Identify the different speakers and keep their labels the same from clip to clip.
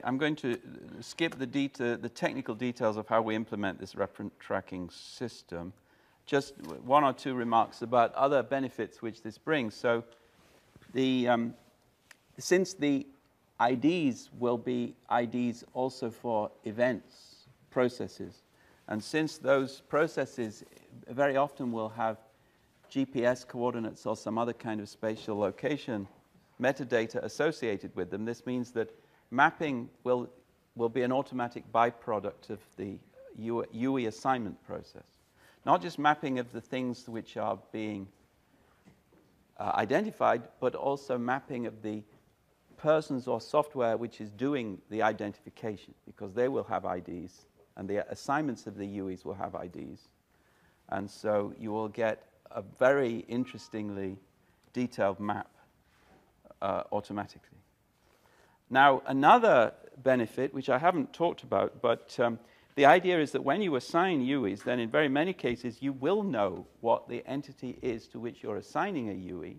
Speaker 1: I'm going to skip the technical details of how we implement this referent tracking system. Just one or two remarks about other benefits which this brings. So since the IDs will be IDs also for events, processes, and since those processes very often will have GPS coordinates or some other kind of spatial location metadata associated with them, this means that mapping will be an automatic byproduct of the UE assignment process. Not just mapping of the things which are being identified, but also mapping of the persons or software which is doing the identification, because they will have IDs, and the assignments of the UEs will have IDs. And so you will get a very interestingly detailed map automatically. Now, another benefit, which I haven't talked about, but the idea is that when you assign UEs, then in very many cases, you will know what the entity is to which you're assigning a UE.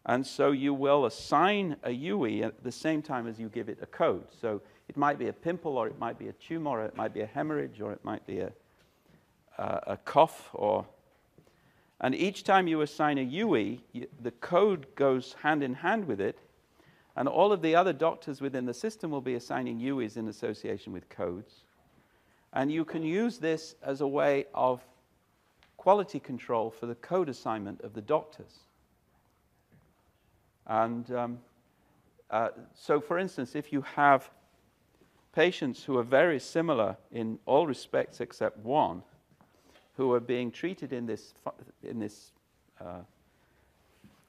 Speaker 1: And so you will assign a UE at the same time as you give it a code. So it might be a pimple, or it might be a tumor, or it might be a hemorrhage, or it might be a cough. And each time you assign a UE, the code goes hand in hand with it. And all of the other doctors within the system will be assigning UEs in association with codes. And you can use this as a way of quality control for the code assignment of the doctors. And so, for instance, if you have patients who are very similar in all respects except one, who are being treated in this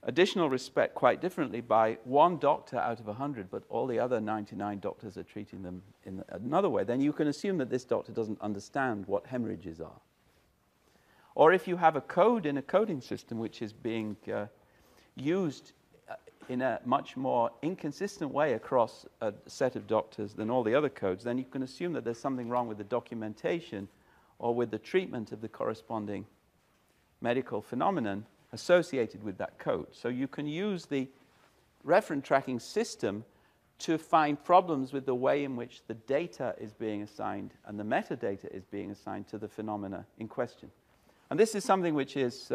Speaker 1: additional respect quite differently by one doctor out of 100, but all the other 99 doctors are treating them in another way, then you can assume that this doctor doesn't understand what hemorrhages are. Or if you have a code in a coding system which is being used in a much more inconsistent way across a set of doctors than all the other codes, then you can assume that there's something wrong with the documentation or with the treatment of the corresponding medical phenomenon associated with that code. So you can use the referent tracking system to find problems with the way in which the data is being assigned and the metadata is being assigned to the phenomena in question. And this is something which is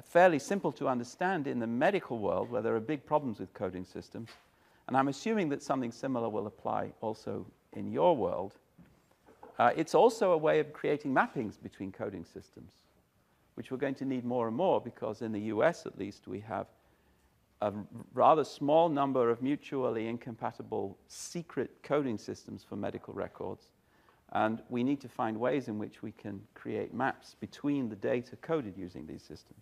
Speaker 1: fairly simple to understand in the medical world, where there are big problems with coding systems. And I'm assuming that something similar will apply also in your world. It's also a way of creating mappings between coding systems, which we're going to need more and more, because in the US, at least, we have a rather small number of mutually incompatible secret coding systems for medical records. And we need to find ways in which we can create maps between the data coded using these systems.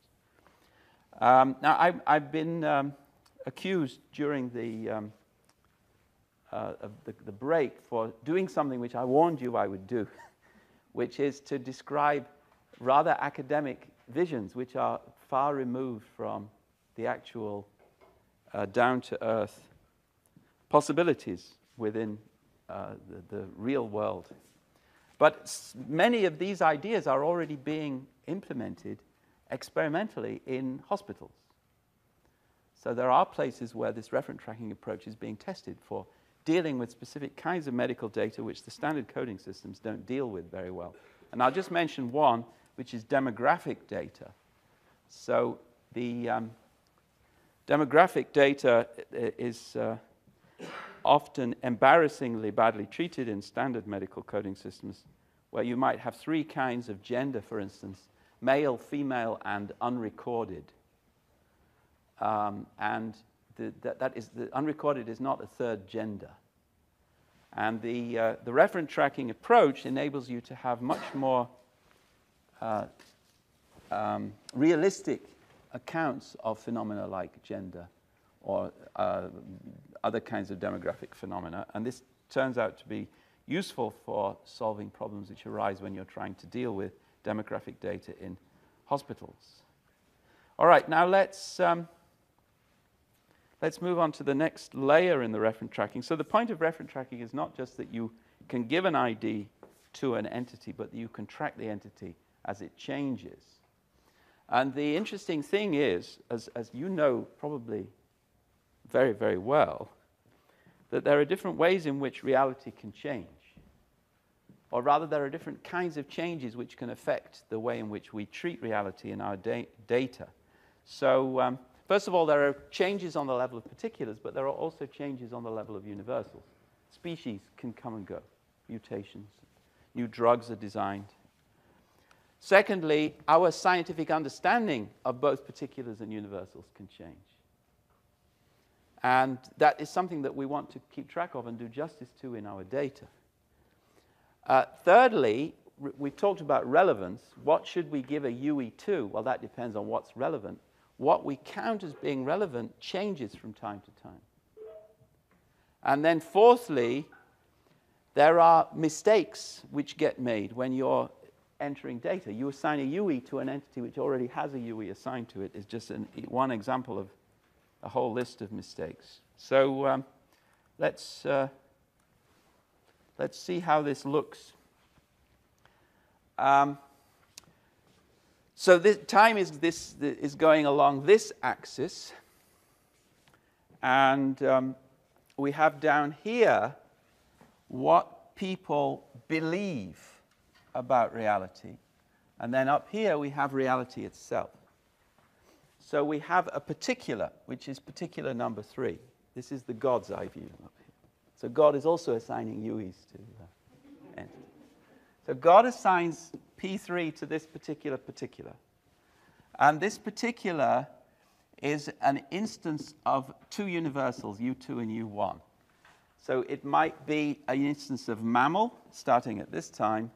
Speaker 1: Now, I've been accused during the break for doing something which I warned you I would do, which is to describe rather academic visions which are far removed from the actual down-to-earth possibilities within the real world. But many of these ideas are already being implemented experimentally in hospitals. So there are places where this referent tracking approach is being tested for dealing with specific kinds of medical data which the standard coding systems don't deal with very well. And I'll just mention one, which is demographic data. So the demographic data is often embarrassingly badly treated in standard medical coding systems, where you might have three kinds of gender, for instance: male, female, and unrecorded. And the unrecorded is not a third gender. And the referent tracking approach enables you to have much more realistic accounts of phenomena like gender or other kinds of demographic phenomena. And this turns out to be useful for solving problems which arise when you're trying to deal with demographic data in hospitals. All right, now let's move on to the next layer in the referent tracking. So the point of referent tracking is not just that you can give an ID to an entity, but that you can track the entity as it changes. And the interesting thing is, as you know probably very, very well, that there are different ways in which reality can change. Or rather, there are different kinds of changes which can affect the way in which we treat reality in our data. So, first of all, there are changes on the level of particulars, but there are also changes on the level of universals. Species can come and go, mutations, new drugs are designed. Secondly, our scientific understanding of both particulars and universals can change. And that is something that we want to keep track of and do justice to in our data. Thirdly, we've talked about relevance. What should we give a UE to? Well, that depends on what's relevant. What we count as being relevant changes from time to time. And then fourthly, there are mistakes which get made when you're entering data. You assign a UE to an entity which already has a UE assigned to it. Is just one example of a whole list of mistakes. So let's see how this looks. So this time is going along this axis, and we have down here what people believe about reality, and then up here we have reality itself. So we have a particular, which is particular number 3. This is the God's eye view up here. So God is also assigning UEs to entities. So God assigns P3 to this particular. And this particular is an instance of 2 universals, U2 and U1. So it might be an instance of mammal, starting at this time.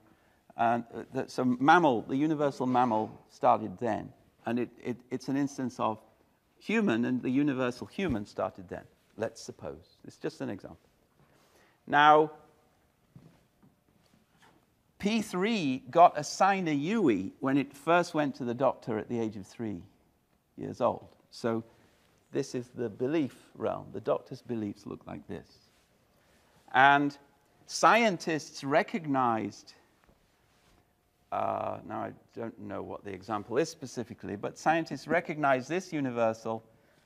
Speaker 1: And so mammal, the universal mammal, started then. And it's an instance of human, and the universal human started then, let's suppose. It's just an example. Now, P3 got assigned a UE when it first went to the doctor at the age of 3 years old. So this is the belief realm. The doctor's beliefs look like this. And scientists recognized, now I don't know what the example is specifically, but scientists recognized this universal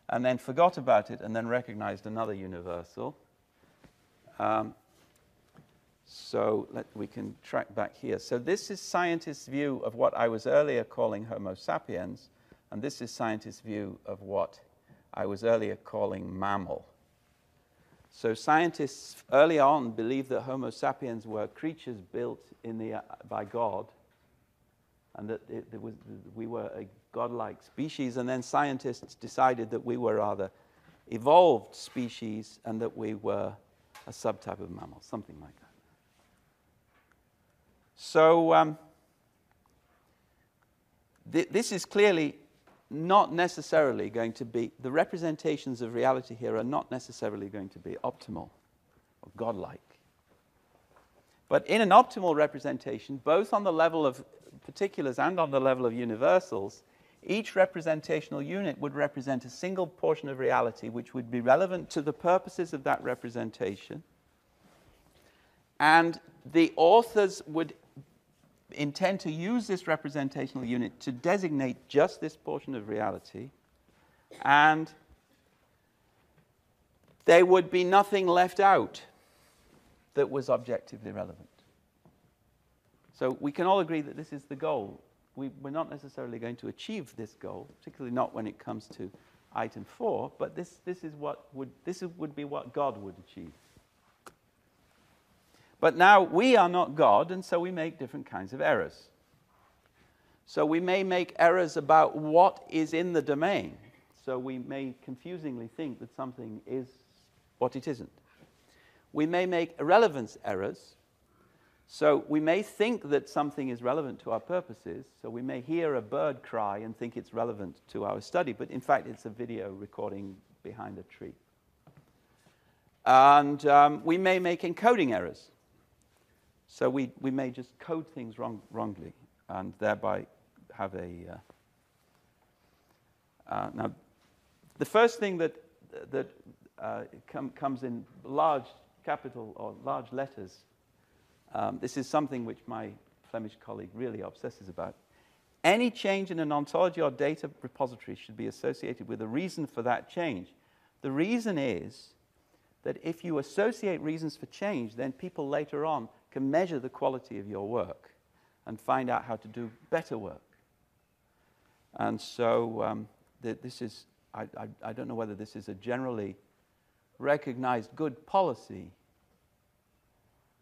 Speaker 1: and then forgot about it and then recognized another universal. So we can track back here. So this is scientists' view of what I was earlier calling Homo sapiens, and this is scientists' view of what I was earlier calling mammal. So scientists early on believed that Homo sapiens were creatures built by God, and that we were a godlike species, and then scientists decided that we were rather evolved species and that we were a subtype of mammal, something like that. So this is clearly not necessarily going to be, the representations of reality here are not necessarily going to be optimal or godlike. But in an optimal representation, both on the level of particulars and on the level of universals, each representational unit would represent a single portion of reality which would be relevant to the purposes of that representation. And the authors would intend to use this representational unit to designate just this portion of reality, and there would be nothing left out that was objectively relevant. So we can all agree that this is the goal. We're not necessarily going to achieve this goal, particularly not when it comes to item 4, but this would be what God would achieve. But now we are not God, and so we make different kinds of errors. So we may make errors about what is in the domain. So we may confusingly think that something is what it isn't. We may make irrelevance errors. So we may think that something is relevant to our purposes. So we may hear a bird cry and think it's relevant to our study, but in fact it's a video recording behind a tree. And we may make encoding errors. So we may just code things wrongly and thereby have a... now, the first thing that comes in large capital or large letters, this is something which my Flemish colleague really obsesses about. Any change in an ontology or data repository should be associated with a reason for that change. The reason is that if you associate reasons for change, then people later on can measure the quality of your work and find out how to do better work. And so this is, I don't know whether this is a generally recognized good policy.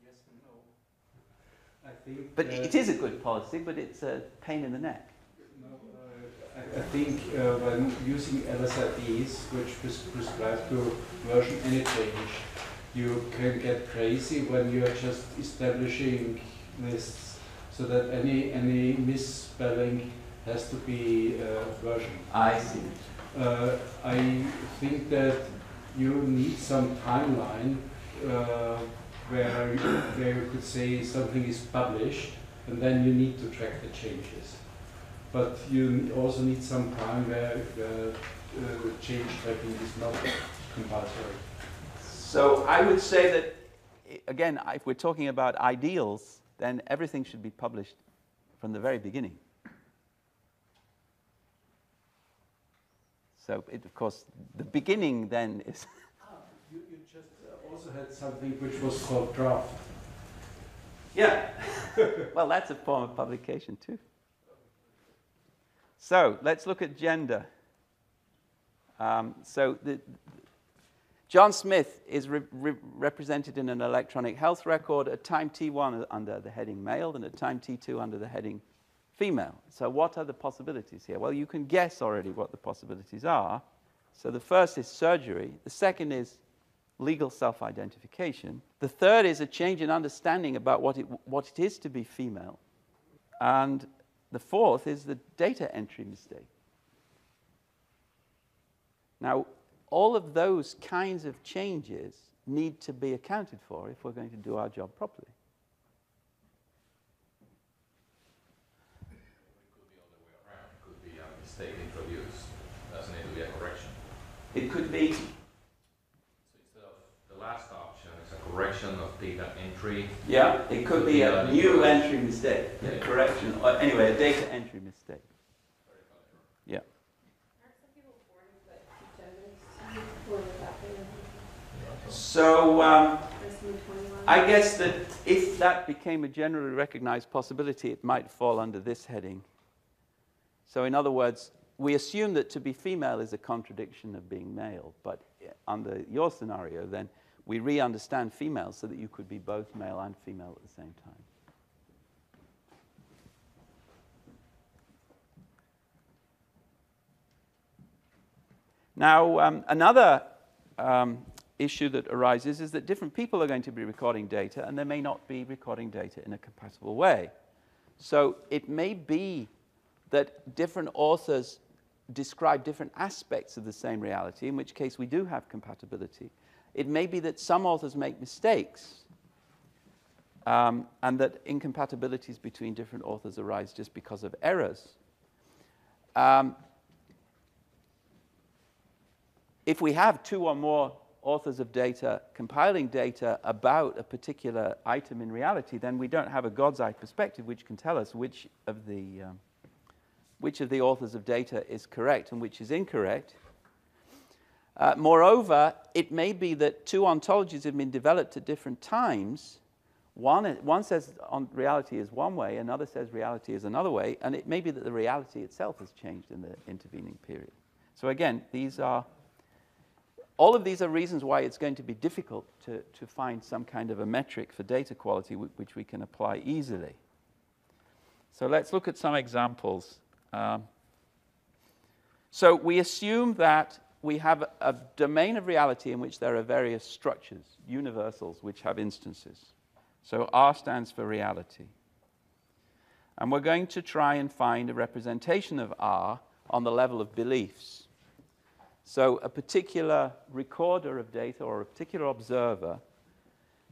Speaker 2: Yes and no. I think,
Speaker 1: but it is a good policy, but it's a pain in the neck.
Speaker 2: No, I think when using LSIDs, which prescribe to version any change, you can get crazy when you are just establishing lists, so that any misspelling has to be version.
Speaker 1: I see.
Speaker 2: I think that you need some timeline where you could say something is published, and then you need to track the changes. But you also need some time where the change tracking is not compulsory.
Speaker 1: So I would say that, again, if we're talking about ideals, then everything should be published from the very beginning. So, of course, the beginning then is...
Speaker 2: You just also had something which was called draft.
Speaker 1: Yeah. Well, that's a form of publication too. So, let's look at gender. John Smith is represented in an electronic health record at time T1 under the heading male and at time T2 under the heading female. So what are the possibilities here? Well, you can guess already what the possibilities are. So the first is surgery. The second is legal self-identification. The third is a change in understanding about what it is to be female. And the fourth is the data entry mistake. Now, all of those kinds of changes need to be accounted for if we're going to do our job properly.
Speaker 3: Mistake introduced doesn't need to be a correction.
Speaker 1: It could be.
Speaker 3: So instead of the last option, it's a correction of data entry.
Speaker 1: Yeah, it could be a new entry mistake, a correction, or anyway, a data entry mistake. Yeah.
Speaker 4: Aren't some people born with genders or with that?
Speaker 1: So I guess that if that became a generally recognized possibility, it might fall under this heading. So in other words, we assume that to be female is a contradiction of being male, but under your scenario, then we re-understand female so that you could be both male and female at the same time. Now, another issue that arises is that different people are going to be recording data, and they may not be recording data in a compatible way. So it may be that different authors describe different aspects of the same reality, in which case we do have compatibility. It may be that some authors make mistakes, and that incompatibilities between different authors arise just because of errors. If we have two or more authors of data compiling data about a particular item in reality, then we don't have a God's eye perspective which can tell us which of the authors of data is correct and which is incorrect. Moreover, it may be that two ontologies have been developed at different times. One says reality is one way, another says reality is another way, and it may be that the reality itself has changed in the intervening period. So again, all of these are reasons why it's going to be difficult to find some kind of a metric for data quality which we can apply easily. So let's look at some examples. So we assume that we have a domain of reality in which there are various structures, universals, which have instances. So R stands for reality. And we're going to try and find a representation of R on the level of beliefs. So a particular recorder of data or a particular observer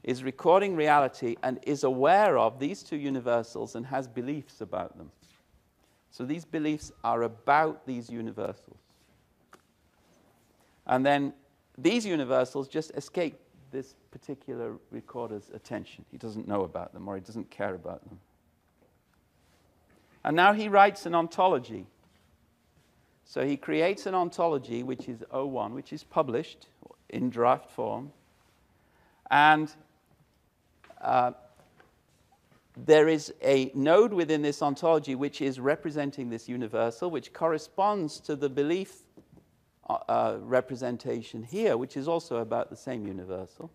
Speaker 1: is recording reality and is aware of these two universals and has beliefs about them. So these beliefs are about these universals. And then these universals just escape this particular recorder's attention. He doesn't know about them or he doesn't care about them. And now he writes an ontology. So he creates an ontology which is O1, which is published in draft form. And there is a node within this ontology which is representing this universal, which corresponds to the belief representation here, which is also about the same universal.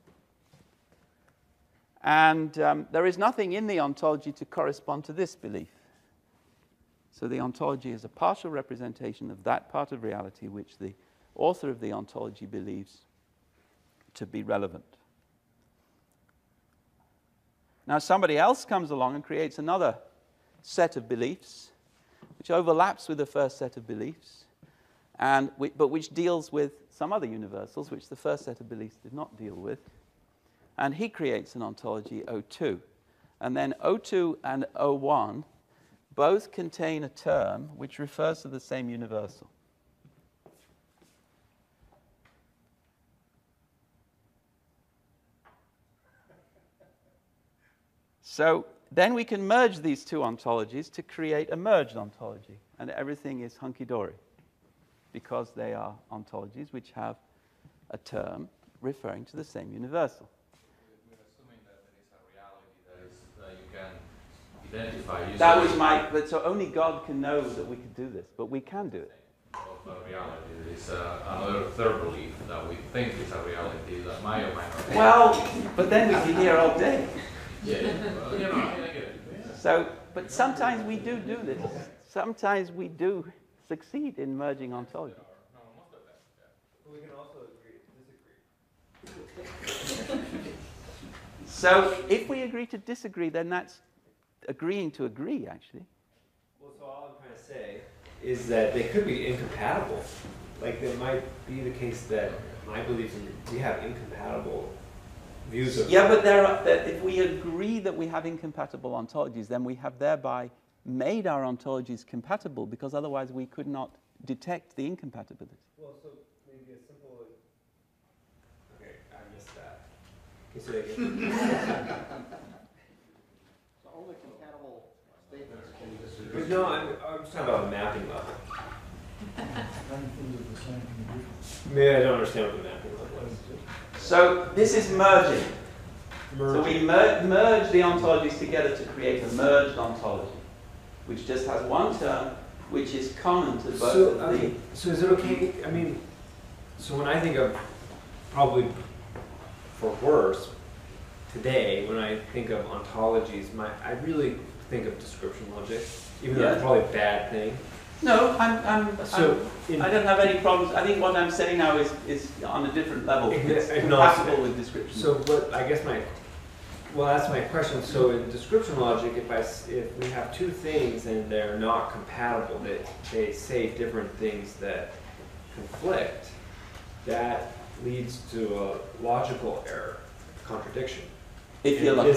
Speaker 1: And there is nothing in the ontology to correspond to this belief. So the ontology is a partial representation of that part of reality which the author of the ontology believes to be relevant. Now somebody else comes along and creates another set of beliefs which overlaps with the first set of beliefs, but which deals with some other universals which the first set of beliefs did not deal with. And he creates an ontology, O2. And then O2 and O1 both contain a term which refers to the same universal. So then we can merge these two ontologies to create a merged ontology. And everything is hunky-dory because they are ontologies which have a term referring to the same universal.
Speaker 3: We're assuming that there is a reality that you can identify using.
Speaker 1: That was but so only God can know that we could do this, but we can do it.
Speaker 3: Of a reality. There is another third belief that we think is a reality that might or might not be.
Speaker 1: Well, but then we'd be here all day.
Speaker 3: Yeah, well, I get it.
Speaker 1: So, but sometimes we do this. Sometimes we do succeed in merging ontologies.
Speaker 3: No, most of that, yeah.
Speaker 5: But we can also agree to disagree.
Speaker 1: So if we agree to disagree, then that's agreeing to agree, actually.
Speaker 5: Well, so all I'm trying to say is that they could be incompatible. Like, there might be the case that my beliefs and we have incompatible views of.
Speaker 1: Yeah, but if we agree that we have incompatible ontologies, then we have thereby made our ontologies compatible, because otherwise we could not detect the incompatibility.
Speaker 5: Well, so maybe a simple. Okay, I missed that. Can you say that again?
Speaker 6: So only compatible statements can disagree.
Speaker 5: But no, I'm just talking about a mapping level. Maybe I don't understand what the mapping level is.
Speaker 1: So this is merging. So we merge the ontologies together to create a merged ontology, which just has one term, which is common to both of the...
Speaker 5: So is it okay, I mean, so when I think of, probably for worse, today, when I think of ontologies, I really think of description logic, even though it's probably a bad thing.
Speaker 1: No, I don't have any problems. I think what I'm saying now is on a different level. It's compatible with description.
Speaker 5: So what, I guess that's my question. So in description logic, if we have two things and they're not compatible, they say different things that conflict, that leads to a logical error, contradiction.
Speaker 1: If you're lucky.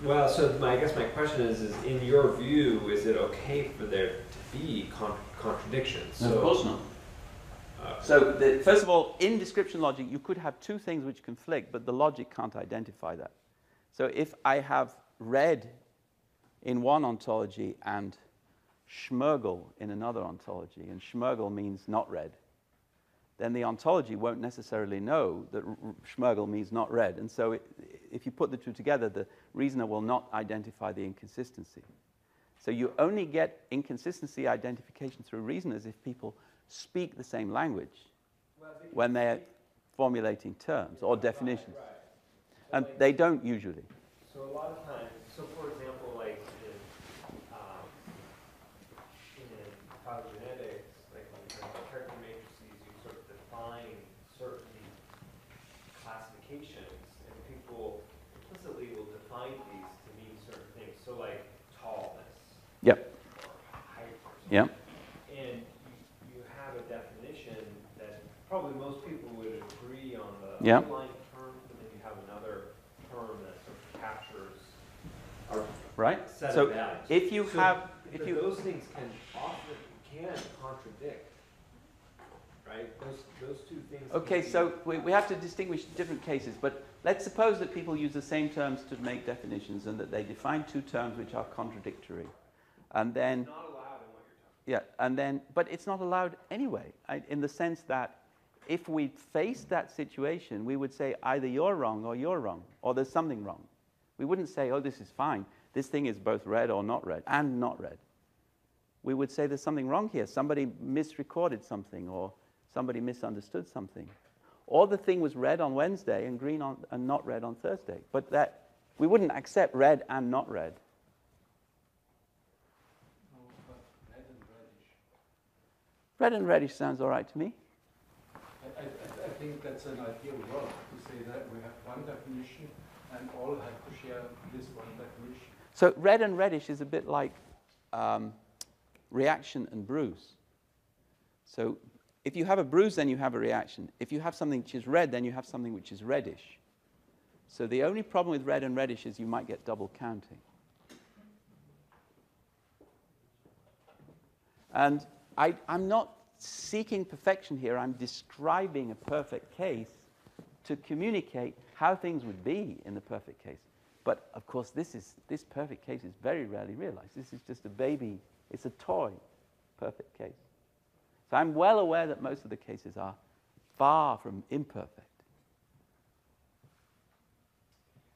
Speaker 5: Well, so I guess my question is in your view, is it okay for there to be contradictions?
Speaker 1: No, of course not. So first of all, in description logic, you could have two things which conflict, but the logic can't identify that. So if I have red in one ontology and Schmergel in another ontology, and Schmergel means not red, then the ontology won't necessarily know that Schmergel means not red. And so if you put the two together, the reasoner will not identify the inconsistency. So you only get inconsistency identification through reasoners if people speak the same language when they're formulating terms or definitions.
Speaker 5: Right.
Speaker 1: And they don't usually.
Speaker 5: So a lot of times, so for example, like in phylogenetics, like when you have character matrices, you sort of define certain classifications, and people implicitly will define these to mean certain things. So like tallness.
Speaker 1: Yep.
Speaker 5: Or height or something.
Speaker 1: Yep.
Speaker 5: And you have a definition that probably most people would agree on the underlying term, but then you have another term that sort of captures our
Speaker 1: Right?
Speaker 5: set
Speaker 1: So
Speaker 5: of values.
Speaker 1: if you have...
Speaker 5: But those things can contradict, right? Those two things.
Speaker 1: Okay, so we have to distinguish different cases, but let's suppose that people use the same terms to make definitions and that they define two terms which are contradictory. And then...
Speaker 5: It's not allowed in what you're talking
Speaker 1: Yeah, and then, but it's not allowed anyway, in the sense that if we faced that situation, we would say either you're wrong, or there's something wrong. We wouldn't say, oh, this is fine. This thing is both red or not red, and not red. We would say there's something wrong here. Somebody misrecorded something, or somebody misunderstood something. Or the thing was red on Wednesday and green on, and not red on Thursday. But that we wouldn't accept red and not red.
Speaker 2: No, but red and reddish.
Speaker 1: Red and reddish sounds all right to me.
Speaker 2: I think that's an ideal world to say that we have one definition and all have to share this one definition.
Speaker 1: So red and reddish is a bit like reaction and bruise. So if you have a bruise, then you have a reaction. If you have something which is red, then you have something which is reddish. So the only problem with red and reddish is you might get double counting. And I'm not seeking perfection here. I'm describing a perfect case to communicate how things would be in the perfect case. But of course, this perfect case is very rarely realized. This is just a baby. It's a toy perfect case. So I'm well aware that most of the cases are far from imperfect.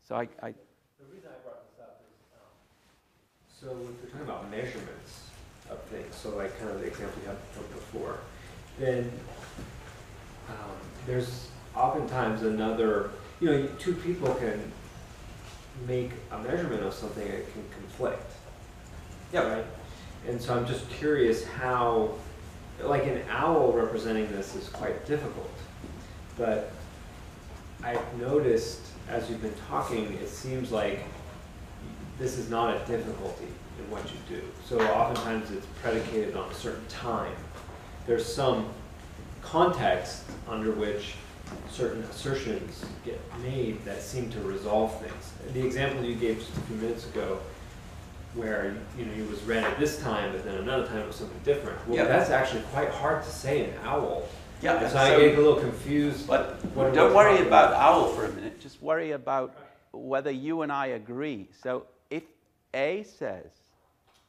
Speaker 1: So
Speaker 5: the reason I brought this up is, so if we're talking about measurements of things, so like kind of the example you had from before, then there's oftentimes another, two people can make a measurement of something that can conflict.
Speaker 1: Yeah.
Speaker 5: Right? And so I'm just curious how, like an owl representing this is quite difficult. But I've noticed as you've been talking, it seems like this is not a difficulty in what you do. So oftentimes it's predicated on a certain time. There's some context under which certain assertions get made that seem to resolve things. The example you gave just a few minutes ago, where it was red at this time, but then another time it was something different. Well, that's actually quite hard to say in owl.
Speaker 1: Yeah.
Speaker 5: So I get a little confused.
Speaker 1: But don't worry about owl for a minute. Just worry about whether you and I agree. So if A says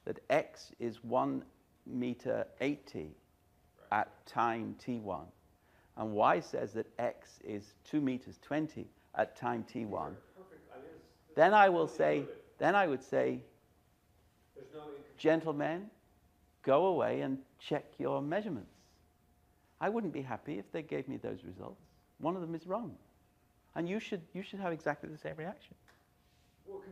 Speaker 1: that x is 1 meter 80 at time t1, and y says that x is 2 meters 20 at time t1, then I would say, gentlemen, go away and check your measurements. I wouldn't be happy if they gave me those results. One of them is wrong. And you should have exactly the same reaction.
Speaker 5: Well,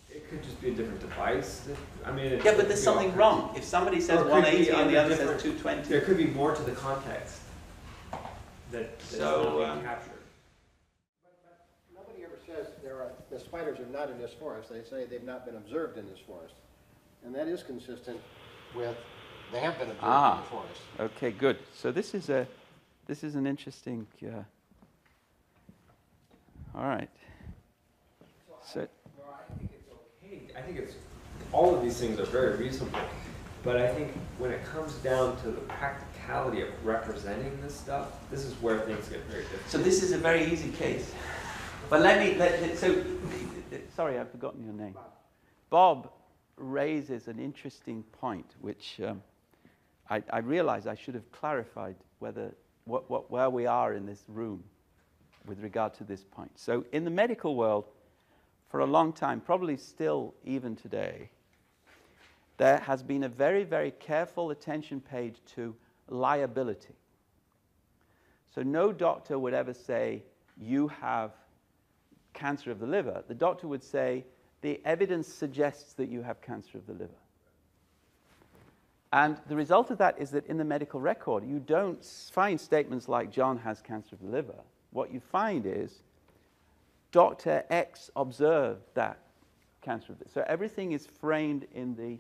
Speaker 5: it could just be a different device.
Speaker 1: Yeah, but there's something wrong. If somebody says 180 and the other says 220.
Speaker 5: There could be more to the context that's not being captured.
Speaker 6: But nobody ever says the spiders are not in this forest. They say they've not been observed in this forest. And that is consistent with they have been observed in the forest.
Speaker 1: Okay, good. So this is an interesting. All right.
Speaker 5: I think it's okay. I think all of these things are very reasonable, but I think when it comes down to the practicality of representing this stuff, this is where things get very difficult.
Speaker 1: So this is a very easy case. But sorry, I've forgotten your name. Bob raises an interesting point, which I realize I should have clarified where we are in this room with regard to this point. So in the medical world, for a long time, probably still even today, there has been a very, very careful attention paid to liability. So no doctor would ever say, you have cancer of the liver. The doctor would say, the evidence suggests that you have cancer of the liver. And the result of that is that in the medical record, you don't find statements like John has cancer of the liver. What you find is Dr. X observed that cancer of the liver. So everything is framed in the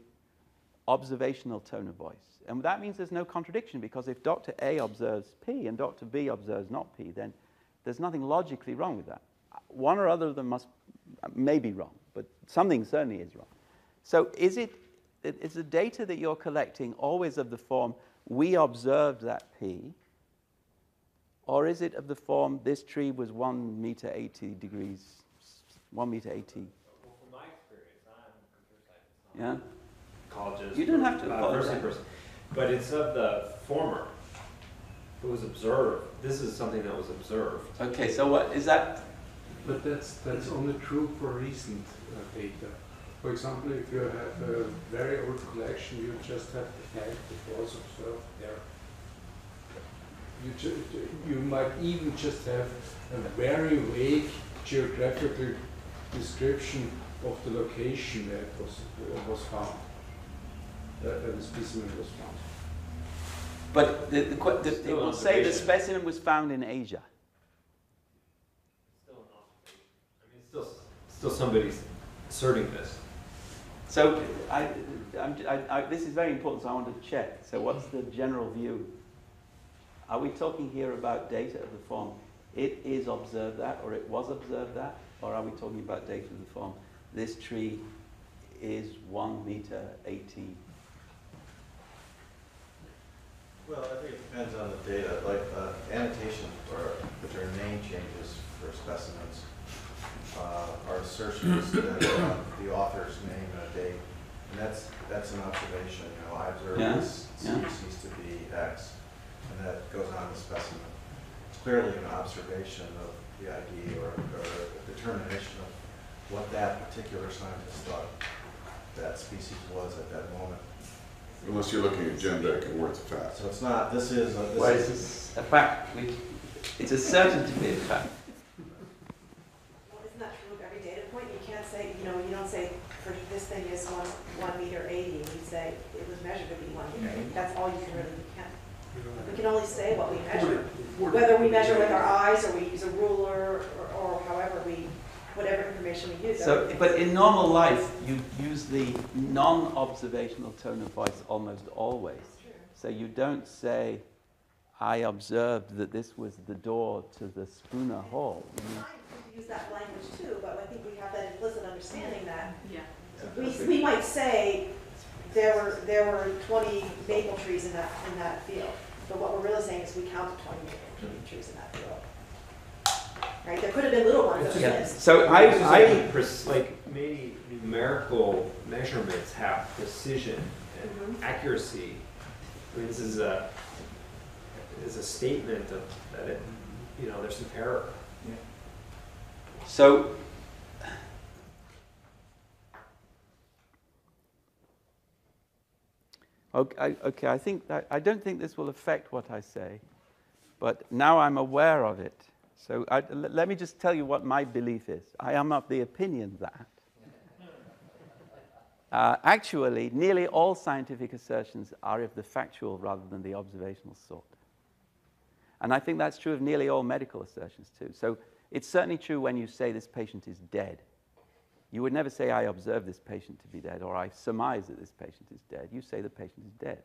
Speaker 1: observational tone of voice. And that means there's no contradiction, because if Dr. A observes P and Dr. B observes not P, then there's nothing logically wrong with that. One or other of them may be wrong, but something certainly is wrong. So is the data that you're collecting always of the form, we observed that P, or is it of the form, this tree was 1 meter 80 degrees, 1 meter 80?
Speaker 5: Well, from my experience, I'm a computer scientist.
Speaker 1: Yeah?
Speaker 5: Colleges.
Speaker 1: You don't have to
Speaker 5: Person. But it's of the former. It was observed. This is something that was observed.
Speaker 1: Okay, so what is that?
Speaker 2: But that's only true for recent data. For example, if you have a very old collection, you just have the fact that was observed there. You might even just have a very vague geographical description of the location that was found, that the specimen was found.
Speaker 1: But it will say the specimen was found in Asia.
Speaker 5: Still an observation. I mean, still somebody's asserting this.
Speaker 1: So this is very important, so I want to check. So what's the general view? Are we talking here about data of the form, it is observed that, or it was observed that? Or are we talking about data of the form, this tree is 1 meter 80?
Speaker 7: Well, I think it depends on the data. Like annotation, which are name changes for specimens, are assertions that the author's name and a date, and that's an observation. You know, I observe this species to be X, and that goes on the specimen. It's clearly an observation of the ID or a determination of what that particular scientist thought that species was at that moment.
Speaker 8: Unless you're looking at genetic and words of fact.
Speaker 7: So it's not. This is
Speaker 1: It's a fact. It's asserted to be a fact.
Speaker 9: Well, isn't that true of every data point? You can't say, you don't say for this thing is 1 meter 80. You say it was measured to be 1 meter 80. That's all you can really We can only say what we measure. Whether we measure with our eyes or we use a ruler or however whatever information we use.
Speaker 1: So, but in normal life, you use the non-observational tone of voice almost always. So you don't say, I observed that this was the door to the Spooner Hall.
Speaker 9: We use that language too, but I think we have that implicit understanding that we might say there were 20 maple trees in that field, but what we're really saying is we counted 20 maple trees in that field. Right? There could have been little ones that we missed.
Speaker 1: So
Speaker 5: like maybe numerical measurements have precision and accuracy. I mean, this is a statement of that it, there's some error.
Speaker 1: Yeah. So okay, I don't think this will affect what I say, but now I'm aware of it. So let me just tell you what my belief is. I am of the opinion that actually nearly all scientific assertions are of the factual rather than the observational sort. And I think that's true of nearly all medical assertions too. So it's certainly true when you say this patient is dead. You would never say, I observe this patient to be dead, or I surmise that this patient is dead. You say the patient is dead.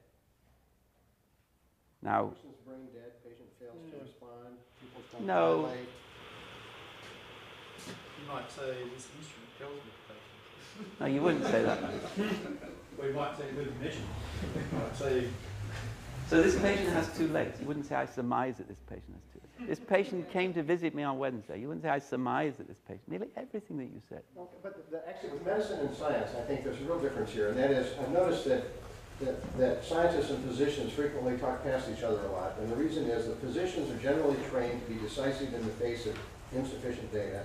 Speaker 1: Now,
Speaker 6: Patient's brain dead, patient fails to respond, people don't
Speaker 1: No.
Speaker 6: dilate.
Speaker 10: You might say this instrument tells me the patient.
Speaker 1: no, you wouldn't say that.
Speaker 10: Well, you might say with a mission. You might say.
Speaker 1: So this patient has 2 legs. You wouldn't say, I surmise that this patient has 2 legs. This patient came to visit me on Wednesday. You wouldn't say, I surmise that this patient. Nearly everything that you said.
Speaker 6: Okay, but actually, with medicine and science, I think there's a real difference here, and that is, I've noticed that scientists and physicians frequently talk past each other a lot, and the reason is that physicians are generally trained to be decisive in the face of insufficient data,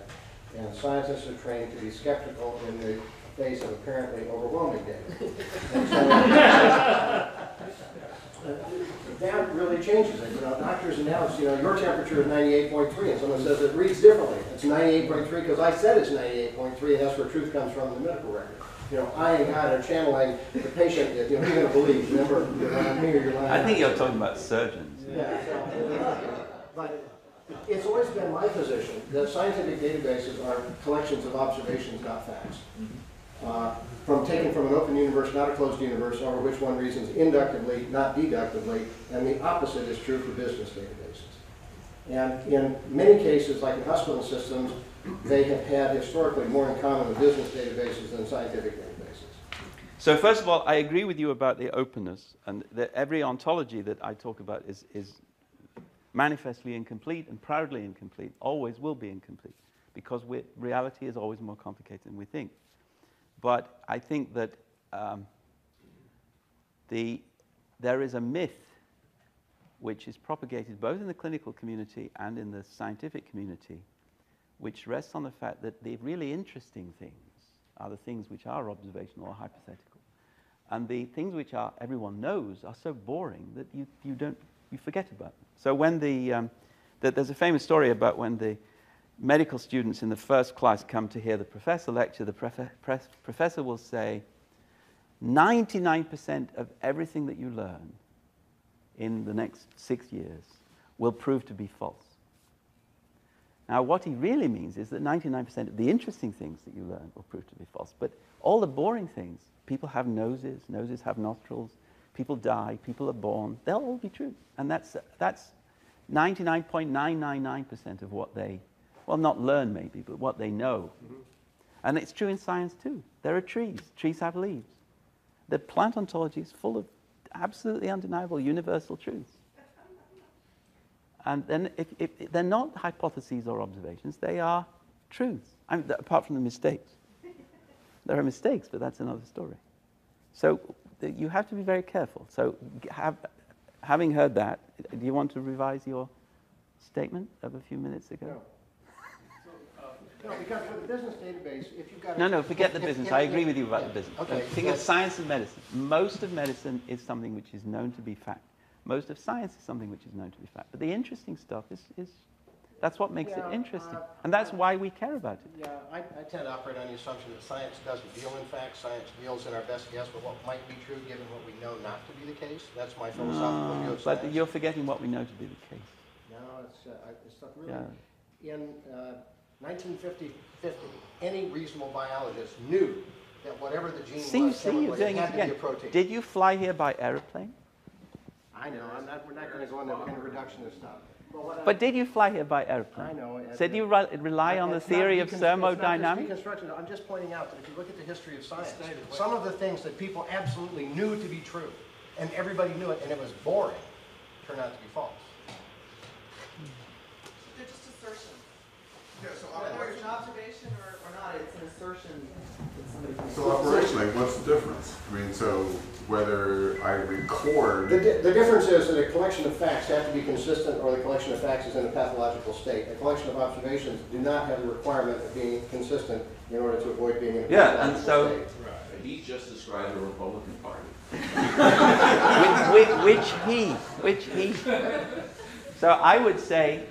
Speaker 6: and scientists are trained to be skeptical in the face of apparently overwhelming data. And so, that really changes it. Doctors announce, your temperature is 98.3, and someone says it reads differently. It's 98.3 because I said it's 98.3, and that's where truth comes from in the medical record. I and God are channeling the patient that, you're going to believe. Remember, you're lying here, you're lying.
Speaker 1: I think you're talking about surgeons.
Speaker 6: Yeah, but it's always been my position that scientific databases are collections of observations, not facts. Taken from an open universe, not a closed universe, over which one reasons inductively, not deductively, and the opposite is true for business databases. And in many cases, like in hospital systems, they have had historically more in common with business databases than scientific databases.
Speaker 1: So first of all, I agree with you about the openness, and that every ontology that I talk about is manifestly incomplete and proudly incomplete, always will be incomplete, because reality is always more complicated than we think. But I think that there is a myth which is propagated both in the clinical community and in the scientific community, which rests on the fact that the really interesting things are the things which are observational or hypothetical. And the things which are everyone knows are so boring that you forget about them. So when there's a famous story about when the medical students in the first class come to hear the professor lecture, the professor will say, 99% of everything that you learn in the next 6 years will prove to be false. Now, what he really means is that 99% of the interesting things that you learn will prove to be false. But all the boring things, people have noses, noses have nostrils, people die, people are born, they'll all be true. And that's 99.999% of what they, well, not learn maybe, but what they know. Mm-hmm. And it's true in science too. There are trees. Trees have leaves. The plant ontology is full of absolutely undeniable universal truths. And then if they're not hypotheses or observations, they are truths. I mean, apart from the mistakes. There are mistakes, but that's another story. So you have to be very careful. So having heard that, do you want to revise your statement of a few minutes ago?
Speaker 6: No. No, because for the business database, if you've got...
Speaker 1: No, forget the business. I agree with you about the business.
Speaker 6: Okay.
Speaker 1: Think of science and medicine. Most of medicine is something which is known to be fact. Most of science is something which is known to be fact. But the interesting stuff is that's what makes it interesting. And that's why we care about it.
Speaker 6: Yeah, I tend to operate on the assumption that science doesn't deal in facts. Science deals in our best guess with what might be true given what we know not to be the case. That's my philosophical view of science.
Speaker 1: But you're forgetting what we know to be the case.
Speaker 6: No, it's not really... Yeah. In 1950, any reasonable biologist knew that whatever the gene was, chemically, it had to be a protein.
Speaker 1: Did you fly here by aeroplane?
Speaker 6: I know. We're not going to go into reductionist stuff.
Speaker 1: But did you fly here by airplane?
Speaker 6: I know.
Speaker 1: So do you rely on the theory of thermodynamics?
Speaker 6: I'm just pointing out that if you look at the history of science, some of the things that people absolutely knew to be true, and everybody knew it, and it was boring, turned out to be false.
Speaker 9: They're just assertions.
Speaker 8: Yeah, so
Speaker 9: whether it's an observation or not, it's an assertion that somebody can...
Speaker 8: So operationally, what's the difference? I mean, so whether I record...
Speaker 6: The difference is that a collection of facts have to be consistent or the collection of facts is in a pathological state. A collection of observations do not have the requirement of being consistent in order to avoid being in a pathological state.
Speaker 3: Right. He just described the Republican Party.
Speaker 1: which he. So I would say,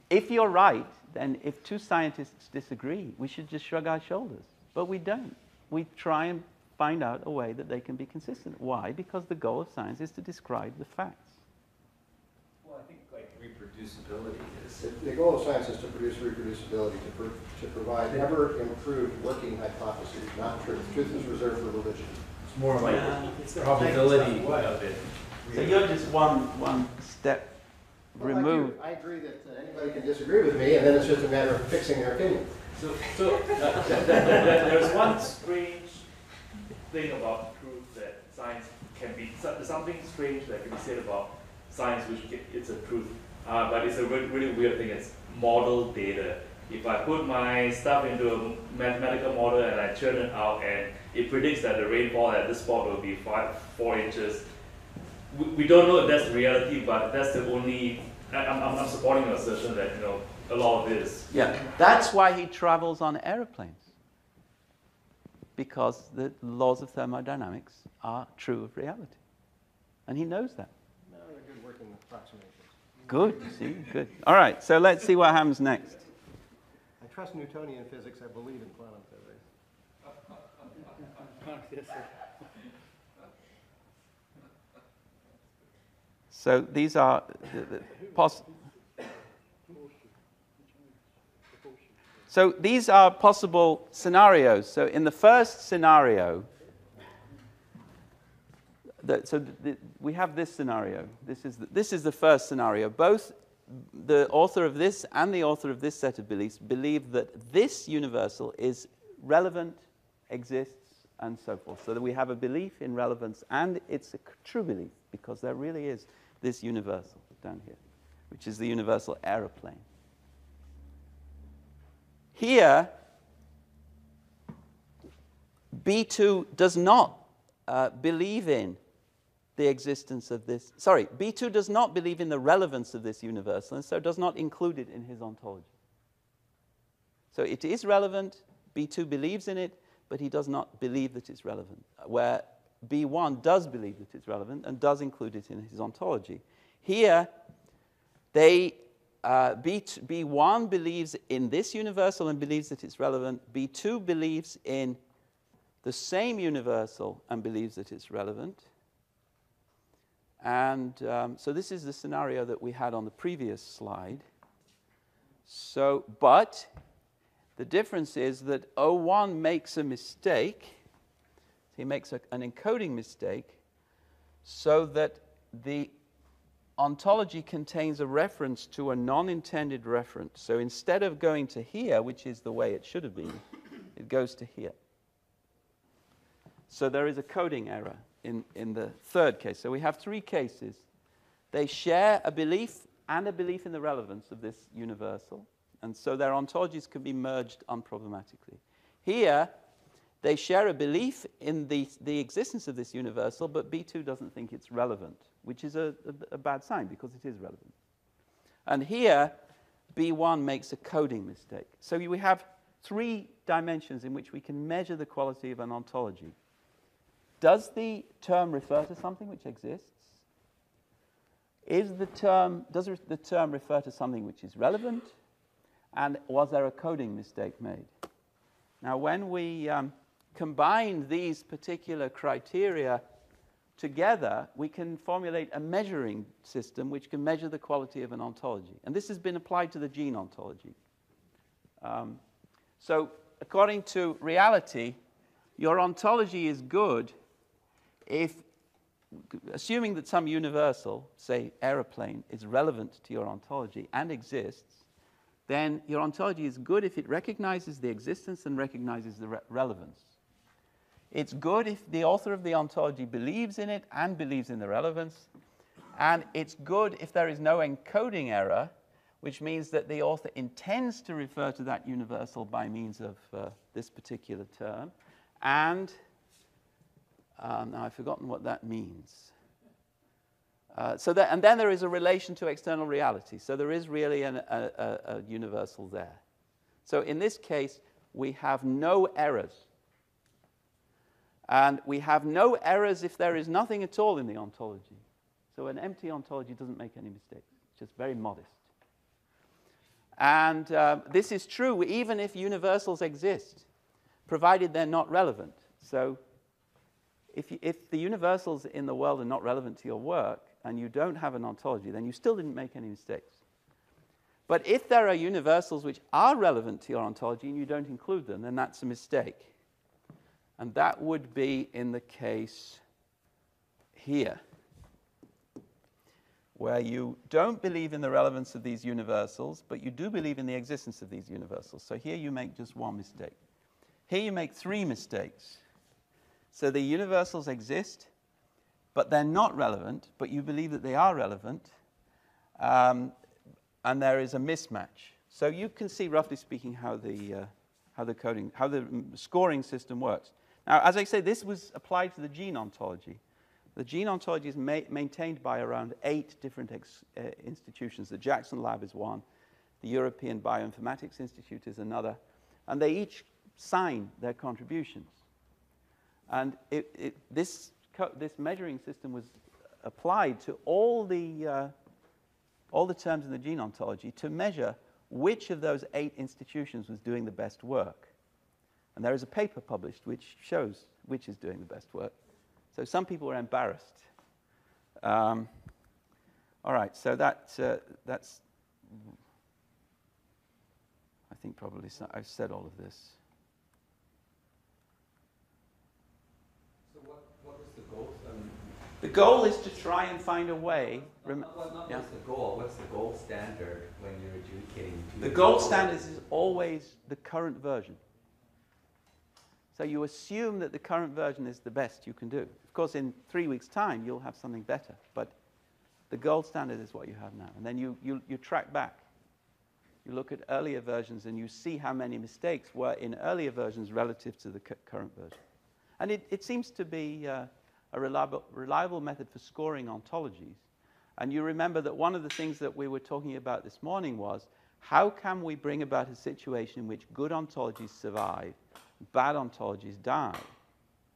Speaker 1: if you're right, then if two scientists disagree, we should just shrug our shoulders. But we don't. We try and find out a way that they can be consistent. Why? Because the goal of science is to describe the facts.
Speaker 5: Well, I think like reproducibility is...
Speaker 6: The goal of science is to produce reproducibility, to provide ever improved working hypotheses, not truth. Truth is reserved for religion.
Speaker 5: It's more like the probability of it.
Speaker 1: So you're just one step removed.
Speaker 6: I agree that anybody can disagree with me, and then it's just a matter of fixing their opinion.
Speaker 11: So there's one strange thing about proof that science can be, something strange that can be said about science, which it's a truth, but it's a really weird thing. It's model data. If I put my stuff into a mathematical model and I churn it out and it predicts that the rainfall at this spot will be 4 inches, we don't know if that's the reality, but that's the only, I'm supporting the assertion that, a lot of this.
Speaker 1: Yeah, that's why he travels on aeroplanes. Because the laws of thermodynamics are true of reality. And he knows that.
Speaker 6: No, they're good working approximations.
Speaker 1: Good, see, good. All right, so let's see what happens next.
Speaker 6: I trust Newtonian physics. I believe in quantum physics.
Speaker 1: So these are possible scenarios. So in the first scenario, we have this scenario. This is the first scenario. Both the author of this and the author of this set of beliefs believe that this universal is relevant, exists, and so forth. So that we have a belief in relevance, and it's a true belief, because there really is this universal down here, which is the universal aeroplane. Here, B2 does not believe in the existence of this. Sorry, B2 does not believe in the relevance of this universal, and so does not include it in his ontology. So it is relevant, B2 believes in it, but he does not believe that it's relevant, where B1 does believe that it's relevant and does include it in his ontology. Here, B1 believes in this universal and believes that it's relevant. B2 believes in the same universal and believes that it's relevant. And so this is the scenario that we had on the previous slide. So, but the difference is that O1 makes a mistake. He makes an encoding mistake so that the ontology contains a reference to a non-intended referent. So instead of going to here, which is the way it should have been, it goes to here. So there is a coding error in the third case. So we have three cases. They share a belief and a belief in the relevance of this universal. And so their ontologies can be merged unproblematically. Here, they share a belief in the existence of this universal, but B2 doesn't think it's relevant, which is a bad sign because it is relevant. And here, B1 makes a coding mistake. So we have three dimensions in which we can measure the quality of an ontology. Does the term refer to something which exists? Does the term refer to something which is relevant? And was there a coding mistake made? Now, when we combine these particular criteria together, we can formulate a measuring system which can measure the quality of an ontology. And this has been applied to the gene ontology. So according to reality, your ontology is good if, assuming that some universal, say aeroplane, is relevant to your ontology and exists, then your ontology is good if it recognizes the existence and recognizes the relevance. It's good if the author of the ontology believes in it and believes in the relevance. And it's good if there is no encoding error, which means that the author intends to refer to that universal by means of this particular term. And now I've forgotten what that means. And then there is a relation to external reality. So there is really a universal there. So in this case, we have no errors. And we have no errors if there is nothing at all in the ontology. So an empty ontology doesn't make any mistakes. It's just very modest. And this is true even if universals exist, provided they're not relevant. So if the universals in the world are not relevant to your work and you don't have an ontology, then you still didn't make any mistakes. But if there are universals which are relevant to your ontology and you don't include them, then that's a mistake. And that would be in the case here, where you don't believe in the relevance of these universals, but you do believe in the existence of these universals. So here you make just one mistake. Here you make three mistakes. So the universals exist, but they're not relevant, but you believe that they are relevant, and there is a mismatch. So you can see, roughly speaking, how the scoring system works. Now, as I say, this was applied to the gene ontology. The gene ontology is maintained by around 8 different institutions. The Jackson Lab is one. The European Bioinformatics Institute is another. And they each sign their contributions. And this measuring system was applied to all the terms in the gene ontology to measure which of those 8 institutions was doing the best work. And there is a paper published which shows which is doing the best work. So some people were embarrassed. All right, so that's I think probably I've said all of this.
Speaker 5: So what was the goal?
Speaker 1: The goal is to try and find a way.
Speaker 5: What's the goal? What's the gold standard when you're adjudicating?
Speaker 1: The gold standard is always the current version. So you assume that the current version is the best you can do. Of course, in 3 weeks' time, you'll have something better. But the gold standard is what you have now. And then you track back. You look at earlier versions, and you see how many mistakes were in earlier versions relative to the current version. And it seems to be a a reliable method for scoring ontologies. And you remember that one of the things that we were talking about this morning was, how can we bring about a situation in which good ontologies survive, bad ontologies die?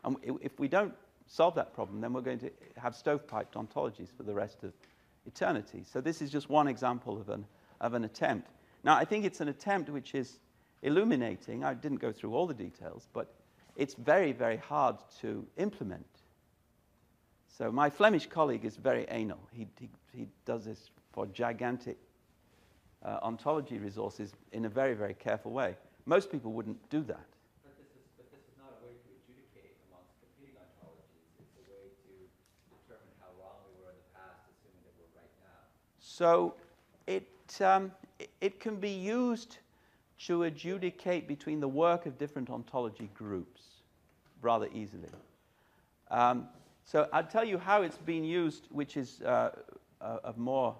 Speaker 1: And if we don't solve that problem, then we're going to have stovepiped ontologies for the rest of eternity. So this is just one example of an attempt. Now, I think it's an attempt which is illuminating. I didn't go through all the details, but it's very, very hard to implement. So my Flemish colleague is very anal. He does this for gigantic ontology resources in a very, very careful way. Most people wouldn't do that.
Speaker 12: But this is not a way to adjudicate amongst competing ontologies. It's a way to determine how wrong we were in the past, assuming that we're right now.
Speaker 1: So it can be used to adjudicate between the work of different ontology groups rather easily. So I'll tell you how it's been used, which is of more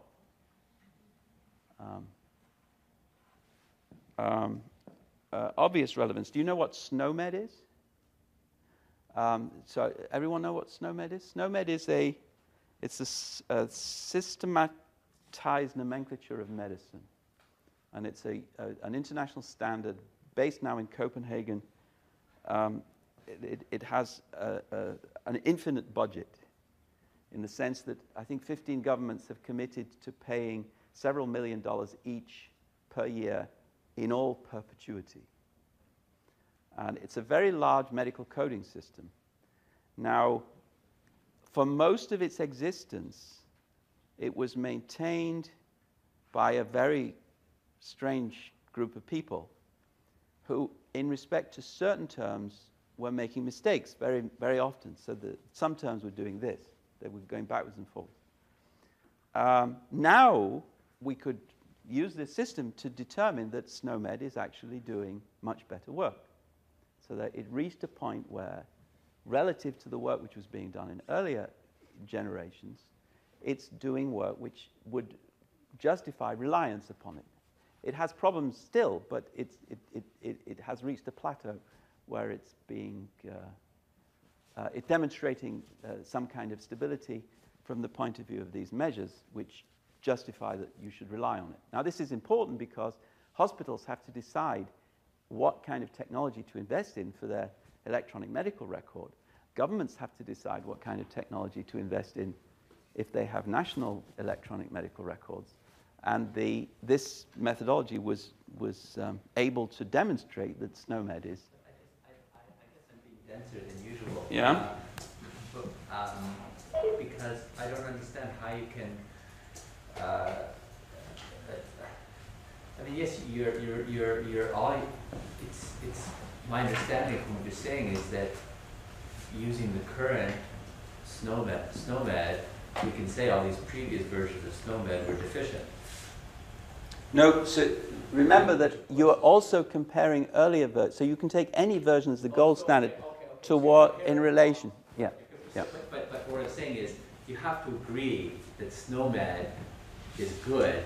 Speaker 1: obvious relevance. Do you know what Sno-Med is? So everyone know what Sno-Med is? Sno-Med is a systematized nomenclature of medicine, and it's an international standard based now in Copenhagen. It has an infinite budget, in the sense that I think 15 governments have committed to paying several $1 million each per year in all perpetuity. And it's a very large medical coding system. Now, for most of its existence, it was maintained by a very strange group of people who, in respect to certain terms, were making mistakes very, very often. So some terms were doing this. They were going backwards and forwards. Now, we could use this system to determine that Sno-Med is actually doing much better work. So that it reached a point where, relative to the work which was being done in earlier generations, it's doing work which would justify reliance upon it. It has problems still, but it has reached a plateau where it's being, it's demonstrating some kind of stability from the point of view of these measures, which justify that you should rely on it. Now, this is important because hospitals have to decide what kind of technology to invest in for their electronic medical record. Governments have to decide what kind of technology to invest in if they have national electronic medical records. And this methodology was able to demonstrate that Sno-Med is.
Speaker 12: I guess I'm being denser than usual.
Speaker 1: Yeah.
Speaker 12: Because I don't understand how you can. I mean, yes, you're all. It's my understanding from what you're saying is that using the current Sno-Med, we can say all these previous versions of Sno-Med were deficient.
Speaker 1: No, so remember that you are also comparing earlier versions. So you can take any version as the gold standard to what in relation. Yeah. Yeah.
Speaker 12: But what I'm saying is you have to agree that Sno-Med is good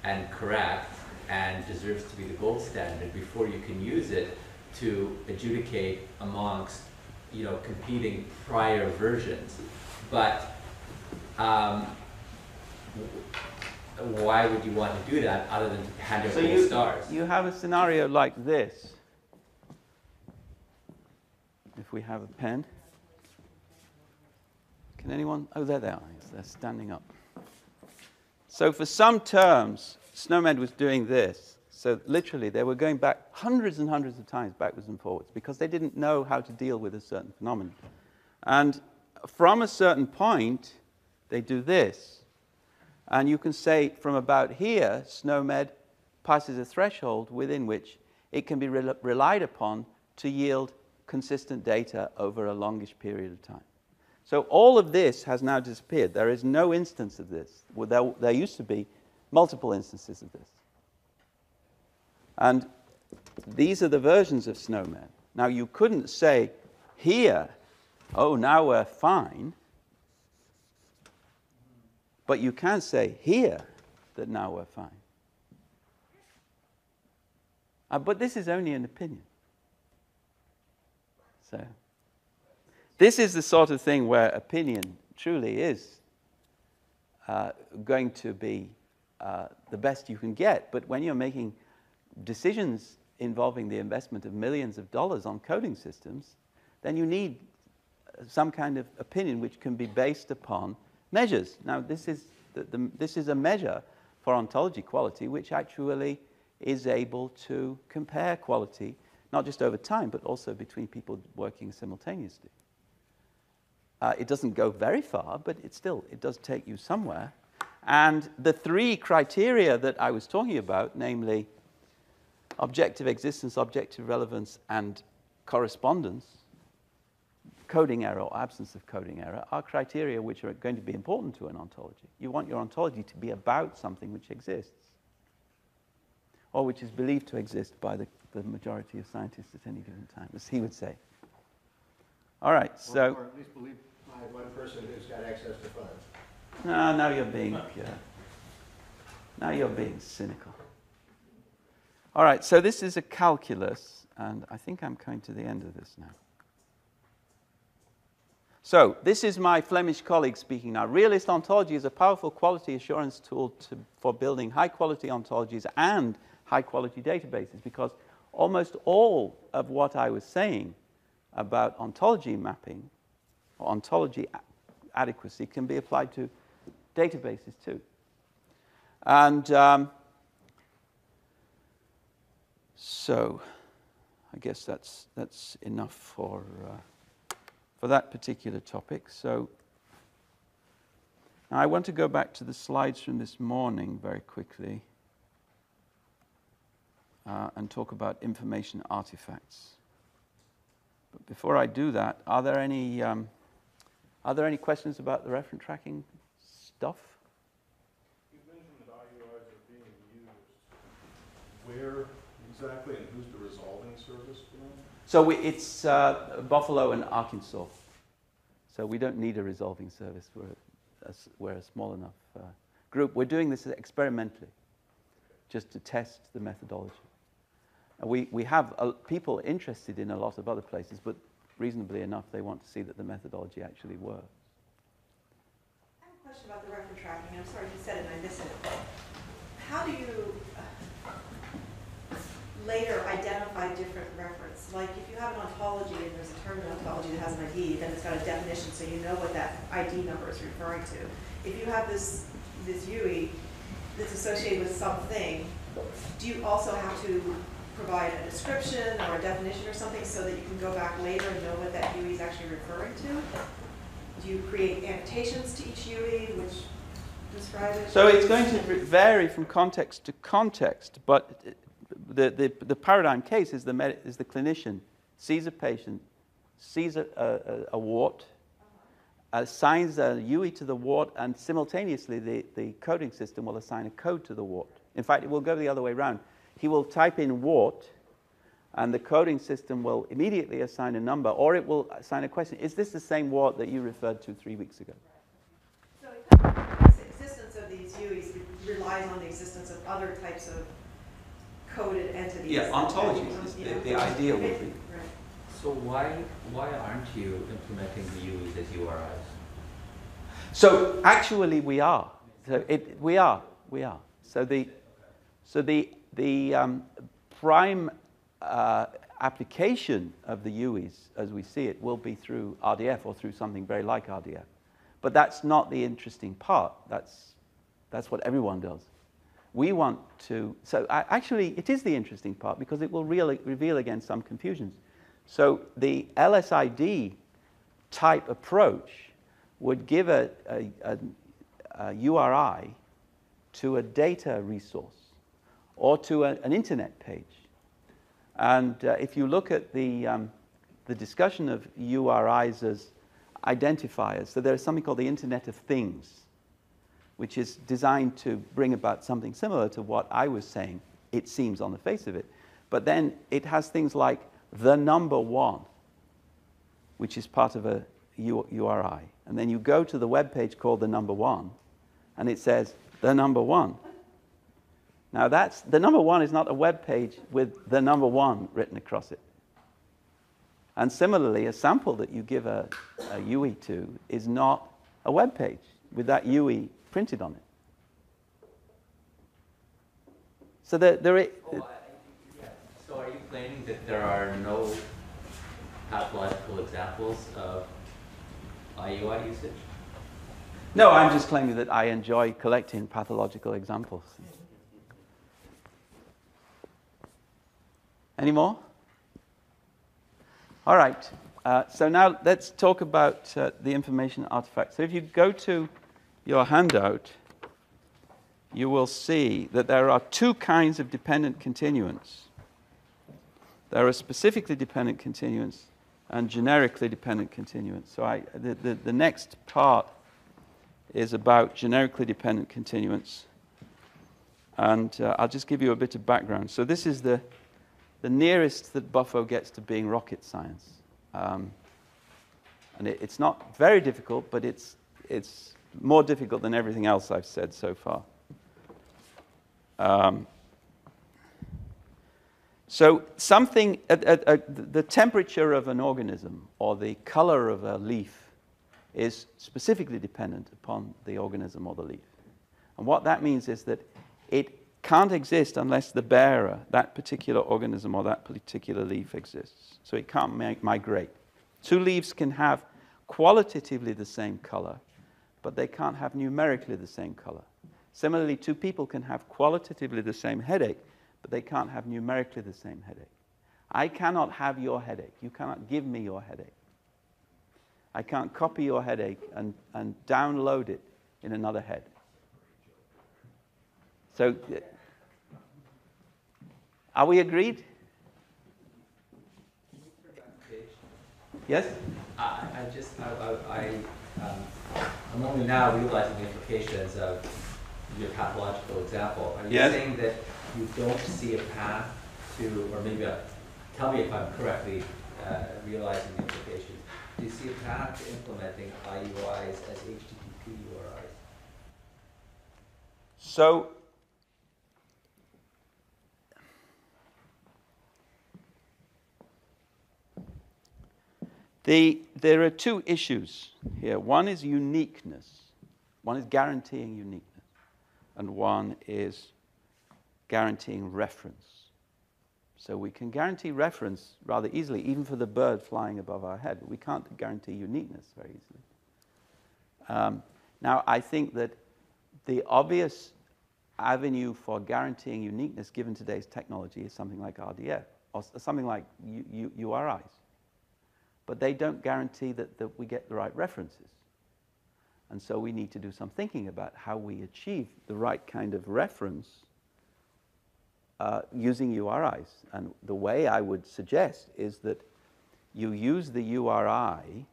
Speaker 12: and correct and deserves to be the gold standard before you can use it to adjudicate amongst, competing prior versions. But why would you want to do that other than to hand out gold stars?
Speaker 1: You have a scenario like this. If we have a pen. Can anyone? Oh, there they are. They're standing up. So for some terms, Sno-Med was doing this. So literally, they were going back hundreds and hundreds of times backwards and forwards because they didn't know how to deal with a certain phenomenon. And from a certain point, they do this. And you can say from about here, Sno-Med passes a threshold within which it can be relied upon to yield consistent data over a longish period of time. So all of this has now disappeared. There is no instance of this. Well, there used to be multiple instances of this. And these are the versions of Sno-Med. Now, you couldn't say here, oh, now we're fine. But you can say here that now we're fine. But this is only an opinion. this is the sort of thing where opinion truly is going to be the best you can get. But when you're making decisions involving the investment of millions of dollars on coding systems, then you need some kind of opinion which can be based upon measures. Now, this is a measure for ontology quality which actually is able to compare quality, not just over time, but also between people working simultaneously. It doesn't go very far, but it does take you somewhere. And the three criteria that I was talking about, namely objective existence, objective relevance, and correspondence, coding error or absence of coding error, are criteria which are going to be important to an ontology. You want your ontology to be about something which exists, or which is believed to exist by the majority of scientists at any given time, as he would say. All right, so...
Speaker 6: Or at least believed by one person who's got access to funds.
Speaker 1: No, now you're being cynical. All right, so this is a calculus, and I think I'm coming to the end of this now. So this is my Flemish colleague speaking now. Realist ontology is a powerful quality assurance tool for building high-quality ontologies and high-quality databases, because almost all of what I was saying about ontology mapping or ontology adequacy can be applied to databases too. And so I guess that's enough for that particular topic. So now I want to go back to the slides from this morning very quickly and talk about information artifacts. But before I do that, are there any questions about the referent tracking stuff?
Speaker 8: You mentioned that IUIs are being used. Where exactly, and who's the resolving service for them?
Speaker 1: So it's Buffalo and Arkansas. So we don't need a resolving service. We're a small enough group. We're doing this experimentally, just to test the methodology. We have people interested in a lot of other places, but reasonably enough, they want to see that the methodology actually works.
Speaker 9: I have a question about the referent tracking. I'm sorry if you said it and I missed it. How do you later identify different reference? Like if you have an ontology and there's a term in ontology that has an ID, then it's got a definition so you know what that ID number is referring to. If you have this UI that's associated with something, do you also have to provide a description or a definition or something so that you can go back later and know what that UI is actually referring to? Do you create annotations to each UI which describe it?
Speaker 1: So it's going to vary from context to context, but the paradigm case is the clinician sees a patient, sees a wart, assigns a UI to the wart, and simultaneously the coding system will assign a code to the wart. In fact, it will go the other way around. He will type in wart, and the coding system will immediately assign a number, or it will assign a question. Is this the same wart that you referred to 3 weeks ago?
Speaker 9: So the existence of these UIs relies on the existence of other types of coded entities.
Speaker 1: Yeah, ontologies is the idea would be.
Speaker 9: Right.
Speaker 12: So why aren't you implementing the UIs as URIs?
Speaker 1: So actually we are. So we are. So the prime application of the UIs, as we see it, will be through RDF or through something very like RDF. But that's not the interesting part. That's what everyone does. We want to, so actually it is the interesting part because it will reveal again some confusions. So the LSID type approach would give a URI to a data resource or to an internet page. And if you look at the discussion of URIs as identifiers, so there's something called the Internet of Things, which is designed to bring about something similar to what I was saying, it seems on the face of it. But then it has things like the number one, which is part of a URI. And then you go to the web page called the number one, and it says the number one. Now the number one is not a web page with the number one written across it. And similarly, a sample that you give a UI to is not a web page with that UI printed on it. So
Speaker 12: So are you claiming that there are no pathological examples of IUI usage?
Speaker 1: No, I'm just claiming that I enjoy collecting pathological examples. Any more? All right. So now let's talk about the information artifact. So if you go to your handout, you will see that there are two kinds of dependent continuants. There are specifically dependent continuants and generically dependent continuants. So the next part is about generically dependent continuants. And I'll just give you a bit of background. So this is the nearest that Buffo gets to being rocket science. And it's not very difficult, but it's more difficult than everything else I've said so far. So something, the temperature of an organism or the color of a leaf is specifically dependent upon the organism or the leaf. And what that means is that it can't exist unless the bearer, that particular organism or that particular leaf exists. So it can't migrate. Two leaves can have qualitatively the same color, but they can't have numerically the same color. Similarly, two people can have qualitatively the same headache, but they can't have numerically the same headache. I cannot have your headache. You cannot give me your headache. I can't copy your headache and download it in another head. So, are we agreed? Yes?
Speaker 12: I'm only now realizing the implications of your pathological example. Are you saying that you don't see a path to, or maybe tell me if I'm correctly realizing the implications. Do you see a path to implementing IUIs as HTTP URIs?
Speaker 1: So, there are two issues here. One is uniqueness. One is guaranteeing uniqueness. And one is guaranteeing reference. So we can guarantee reference rather easily, even for the bird flying above our head. We can't guarantee uniqueness very easily. Now, I think that the obvious avenue for guaranteeing uniqueness, given today's technology, is something like RDF, or something like URIs. But they don't guarantee that we get the right references. And so we need to do some thinking about how we achieve the right kind of reference using URIs. And the way I would suggest is that you use the URI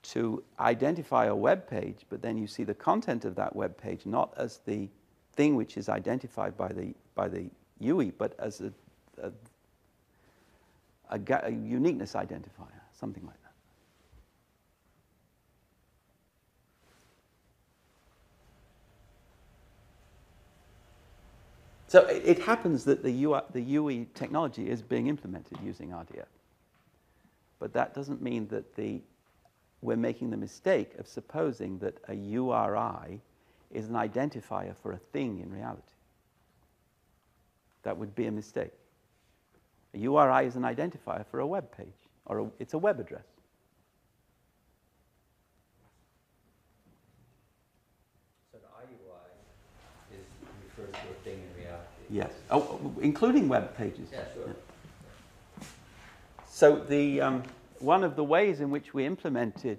Speaker 1: to identify a web page, but then you see the content of that web page not as the thing which is identified by the UI, but as a uniqueness identifier, something like that. So it happens that the UI technology is being implemented using RDF. But that doesn't mean that we're making the mistake of supposing that a URI is an identifier for a thing in reality. That would be a mistake. A URI is an identifier for a web page, or it's a web address.
Speaker 12: So the IUI refers to a thing in reality.
Speaker 1: Yes. Oh, including web pages.
Speaker 12: Yeah, sure. Yeah.
Speaker 1: So one of the ways in which we implemented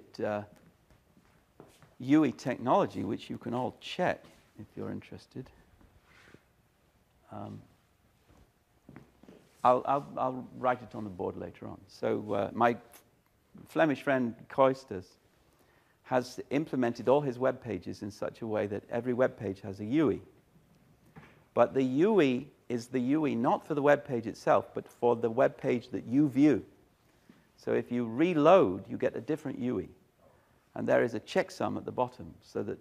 Speaker 1: UI technology, which you can all check if you're interested, I'll write it on the board later on. So my Flemish friend Koisters has implemented all his web pages in such a way that every web page has a UI. But the UI is the UI not for the web page itself, but for the web page that you view. So if you reload, you get a different UI. And there is a checksum at the bottom so that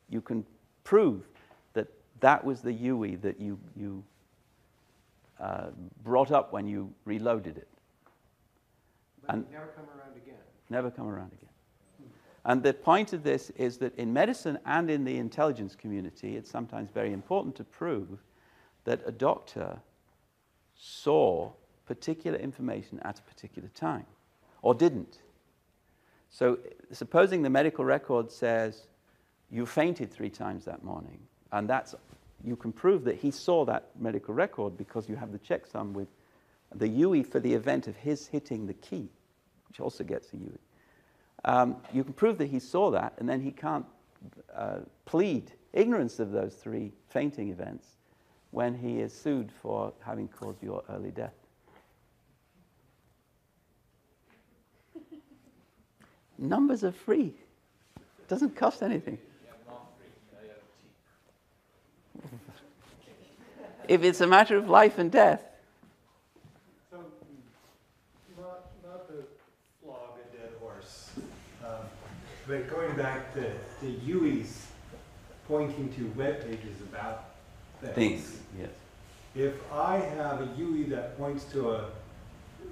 Speaker 1: you can prove that that was the UI that you brought up when you reloaded it.
Speaker 6: But never come around again.
Speaker 1: Never come around again. And the point of this is that in medicine and in the intelligence community, it's sometimes very important to prove that a doctor saw particular information at a particular time, or didn't. So supposing the medical record says, you fainted 3 times that morning, and you can prove that he saw that medical record because you have the checksum with the UE for the event of his hitting the key, which also gets a UE. You can prove that he saw that, and then he can't plead ignorance of those 3 fainting events when he is sued for having caused your early death. Numbers are free. It doesn't cost anything. If it's a matter of life and death.
Speaker 8: So, not to flog a dead horse, but going back to the UEs pointing to web pages about things.
Speaker 1: Yes.
Speaker 8: If I have a UE that points to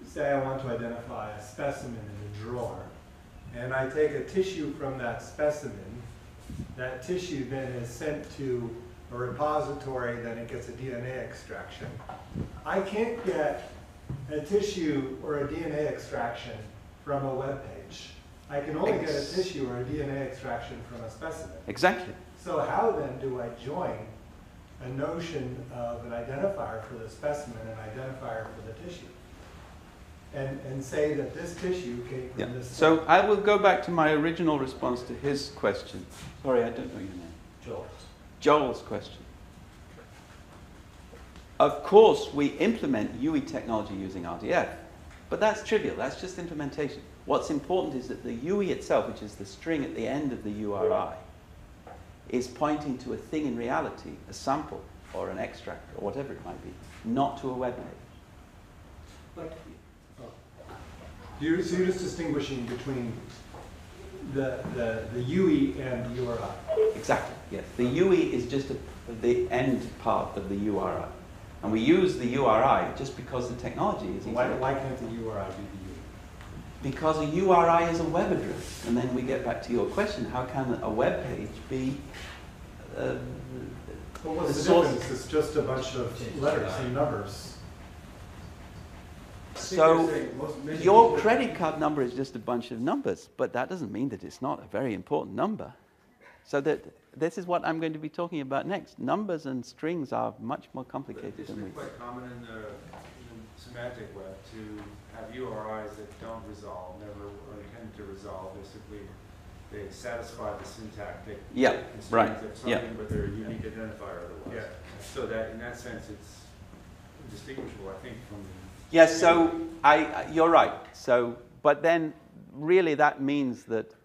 Speaker 8: say I want to identify a specimen in a drawer, and I take a tissue from that specimen, that tissue then is sent to a repository, then it gets a DNA extraction. I can't get a tissue or a DNA extraction from a web page. I can only get a tissue or a DNA extraction from a specimen.
Speaker 1: Exactly.
Speaker 8: So how then do I join a notion of an identifier for the specimen and an identifier for the tissue? And say that this tissue came from this.
Speaker 1: So I will go back to my original response to his question. Sorry, I don't know your name. Joel's question. Of course, we implement UE technology using RDF, but that's trivial. That's just implementation. What's important is that the UE itself, which is the string at the end of the URI, is pointing to a thing in reality, a sample or an extract or whatever it might be, not to a web page.
Speaker 8: But, so you're just distinguishing between the UE and the URI.
Speaker 1: Exactly, yes. The UE is just the end part of the URI. And we use the URI just because the technology is easy.
Speaker 8: Why can't the URI be the UE?
Speaker 1: Because a URI is a web address. And then we get back to your question, how can a web page be
Speaker 8: well, what's the difference? It's just a bunch of letters and numbers.
Speaker 1: So your credit card number is just a bunch of numbers, but that doesn't mean that it's not a very important number. So that this is what I'm going to be talking about next. Numbers and strings are much more complicated than we.
Speaker 13: It's quite common in the semantic web to have URIs that don't resolve, never are intended to resolve. Basically, they satisfy the syntactic constraints of something, but they're a unique identifier otherwise. Yeah. So that, in that sense, it's distinguishable, I think, from.
Speaker 1: Yes, so you're right. So, but then really that means that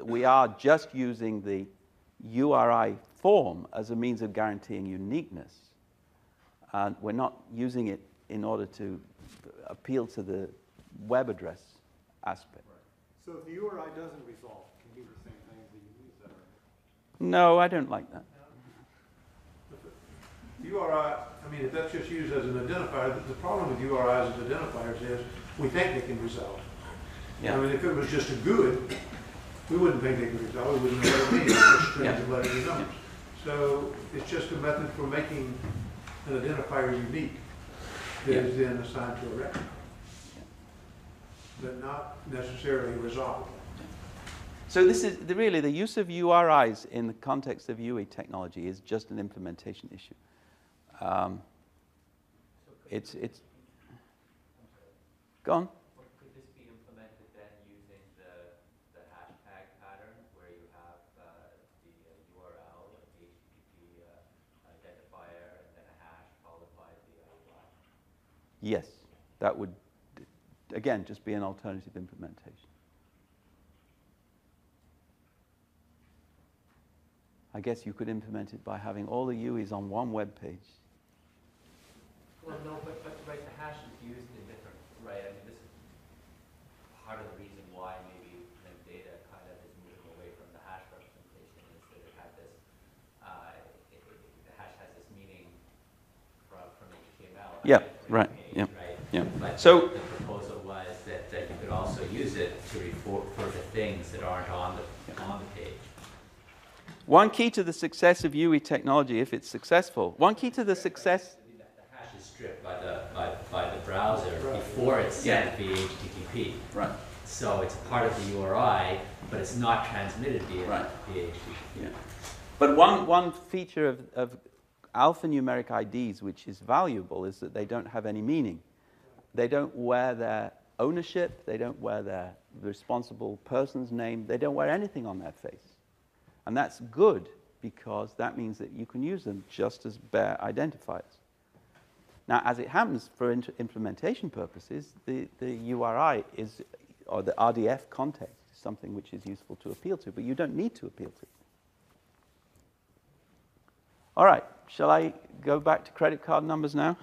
Speaker 1: we are just using the URI form as a means of guaranteeing uniqueness. And we're not using it in order to appeal to the web address aspect.
Speaker 8: Right. So if the URI doesn't resolve, it can be the same thing as the UE, is that right?
Speaker 1: No, I don't like that.
Speaker 14: URI, I mean, if that's just used as an identifier, the problem with URIs as identifiers is we think they can resolve. Yeah. I mean, if it was just a good, we wouldn't think they could resolve. We wouldn't know what it means. It's just strings of letters and numbers. So it's just a method for making an identifier unique that is then assigned to a record, but not necessarily resolvable.
Speaker 1: So this is really the use of URIs in the context of UE technology is just an implementation issue. It's go on.
Speaker 12: Could this be implemented then using the hashtag pattern where you have the URL, the HTTP identifier, and then a hash followed by the URI?
Speaker 1: Yes, that would, again, just be an alternative implementation. I guess you could implement it by having all the UEs on one web page.
Speaker 12: Well, no, but right, the hash is used in different, right? I mean, this is part of the reason why maybe data kind of is moving away from the hash representation is that it had this, the hash has this meaning from HTML.
Speaker 1: Yeah, right, yeah,
Speaker 12: right?
Speaker 1: yeah.
Speaker 12: But
Speaker 1: so
Speaker 12: the proposal was that you could could also use it to refer the things that aren't on the page.
Speaker 1: One key to the success of UE technology, if it's successful, one key to the success...
Speaker 12: The hash is stripped by the browser before it's sent via HTTP.
Speaker 1: Right.
Speaker 12: So it's part of the URI, but it's not transmitted via HTTP.
Speaker 1: Yeah. But one feature of alphanumeric IDs which is valuable is that they don't have any meaning. They don't wear their ownership, they don't wear their responsible person's name, they don't wear anything on their face. And that's good because that means that you can use them just as bare identifiers. Now, as it happens for implementation purposes, the URI is, or the RDF context is something which is useful to appeal to, but you don't need to appeal to. All right, shall I go back to credit card numbers now?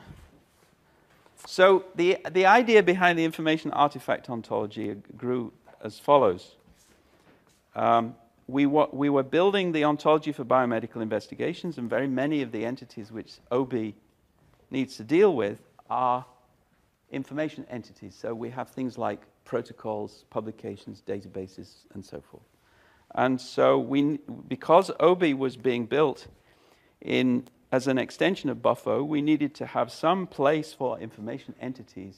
Speaker 1: So the idea behind the information artifact ontology grew as follows. We were building the ontology for biomedical investigations, and very many of the entities which OB needs to deal with are information entities. So we have things like protocols, publications, databases, and so forth. And so because OB was being built as an extension of Buffo, we needed to have some place for information entities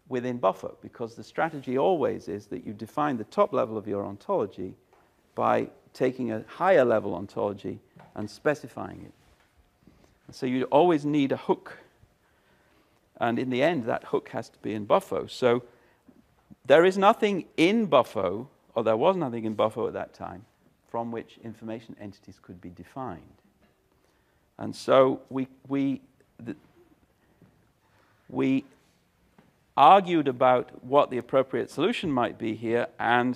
Speaker 1: within Buffo, because the strategy always is that you define the top level of your ontology by taking a higher level ontology and specifying it. So you always need a hook. And in the end, that hook has to be in Buffo. So there is nothing in Buffo, or there was nothing in Buffo at that time, from which information entities could be defined. And so we argued about what the appropriate solution might be here, and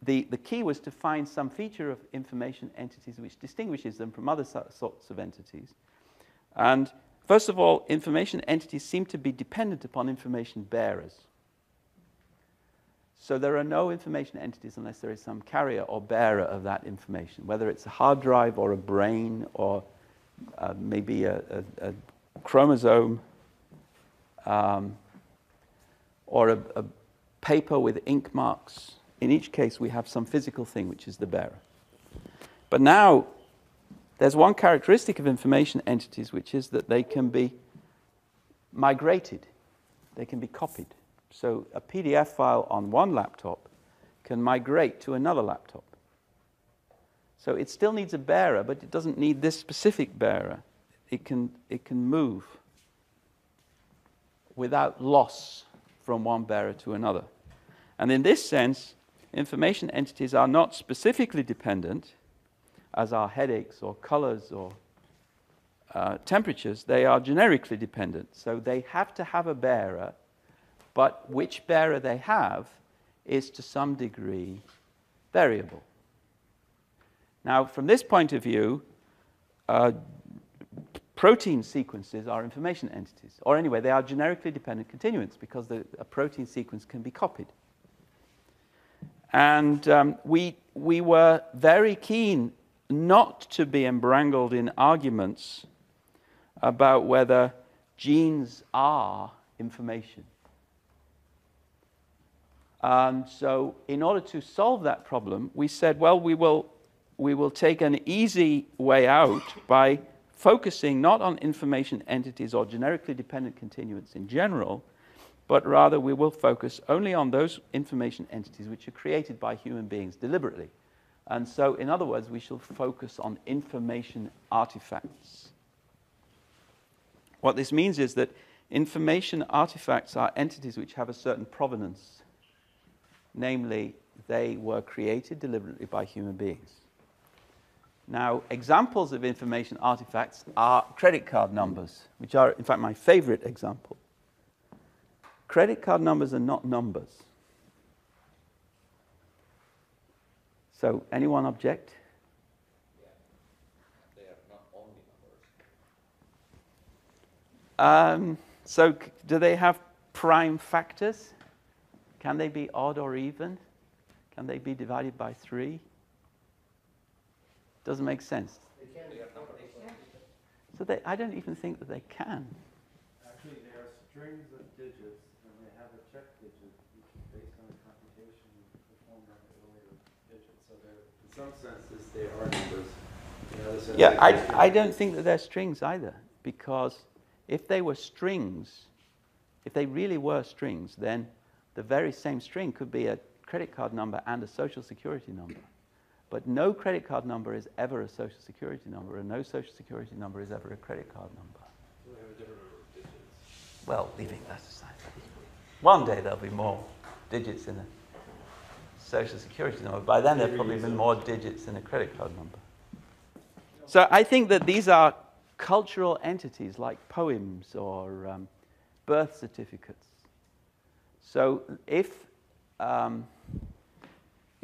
Speaker 1: the key was to find some feature of information entities which distinguishes them from other sorts of entities. And first of all, information entities seem to be dependent upon information bearers. So there are no information entities unless there is some carrier or bearer of that information, whether it's a hard drive or a brain or maybe a chromosome or a paper with ink marks. In each case, we have some physical thing, which is the bearer. But now, there's one characteristic of information entities, which is that they can be migrated. They can be copied. So a PDF file on one laptop can migrate to another laptop. So it still needs a bearer, but it doesn't need this specific bearer. It can move without loss from one bearer to another. And in this sense, information entities are not specifically dependent, as are headaches or colors or temperatures. They are generically dependent. So they have to have a bearer, but which bearer they have is to some degree variable. Now, from this point of view, protein sequences are information entities. Or anyway, they are generically dependent continuants because a protein sequence can be copied. And we were very keen not to be embrangled in arguments about whether genes are information. So in order to solve that problem, we said, well, we will take an easy way out by focusing not on information entities or generically dependent continuants in general, but rather we will focus only on those information entities which are created by human beings deliberately. And so, in other words, we shall focus on information artifacts. What this means is that information artifacts are entities which have a certain provenance. Namely, they were created deliberately by human beings. Now, examples of information artifacts are credit card numbers, which are, in fact, my favorite example. Credit card numbers are not numbers. So, anyone object?
Speaker 3: Yeah. They are not only numbers.
Speaker 1: So, do they have prime factors? Can they be odd or even? Can they be divided by 3? Doesn't make sense.
Speaker 6: They can be numbers.
Speaker 1: So I don't even think that they can.
Speaker 13: Actually, they are strings of digits, and they have a check digit some senses they are numbers. In other sense,
Speaker 1: Yeah, I don't think that they're strings either, because if they were strings, if they really were strings, then the very same string could be a credit card number and a social security number. But no credit card number is ever a social security number, and no social security number is ever a credit card number.
Speaker 13: So they have a different number of digits.
Speaker 1: Well, leaving that aside. One day there'll be more digits in a social security number. By then there'll probably be more digits in a credit card number. So I think that these are cultural entities like poems or birth certificates. So if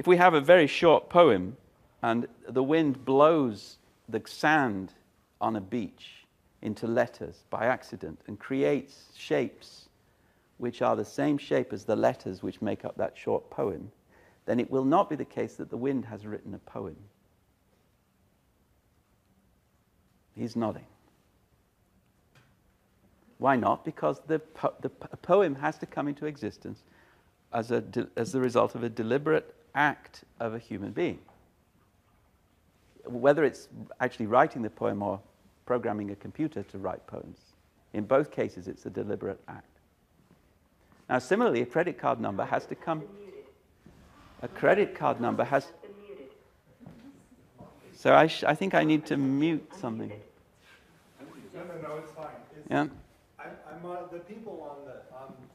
Speaker 1: we have a very short poem and the wind blows the sand on a beach into letters by accident and creates shapes which are the same shape as the letters which make up that short poem, then it will not be the case that the wind has written a poem. He's nodding. Why not? Because the poem has to come into existence as the result of a deliberate act of a human being. Whether it's actually writing the poem or programming a computer to write poems, in both cases it's a deliberate act. Now similarly, a credit card number has to come. A credit card number has. So I think I need to mute something.
Speaker 8: No, it's fine.
Speaker 1: Yeah.
Speaker 8: The people on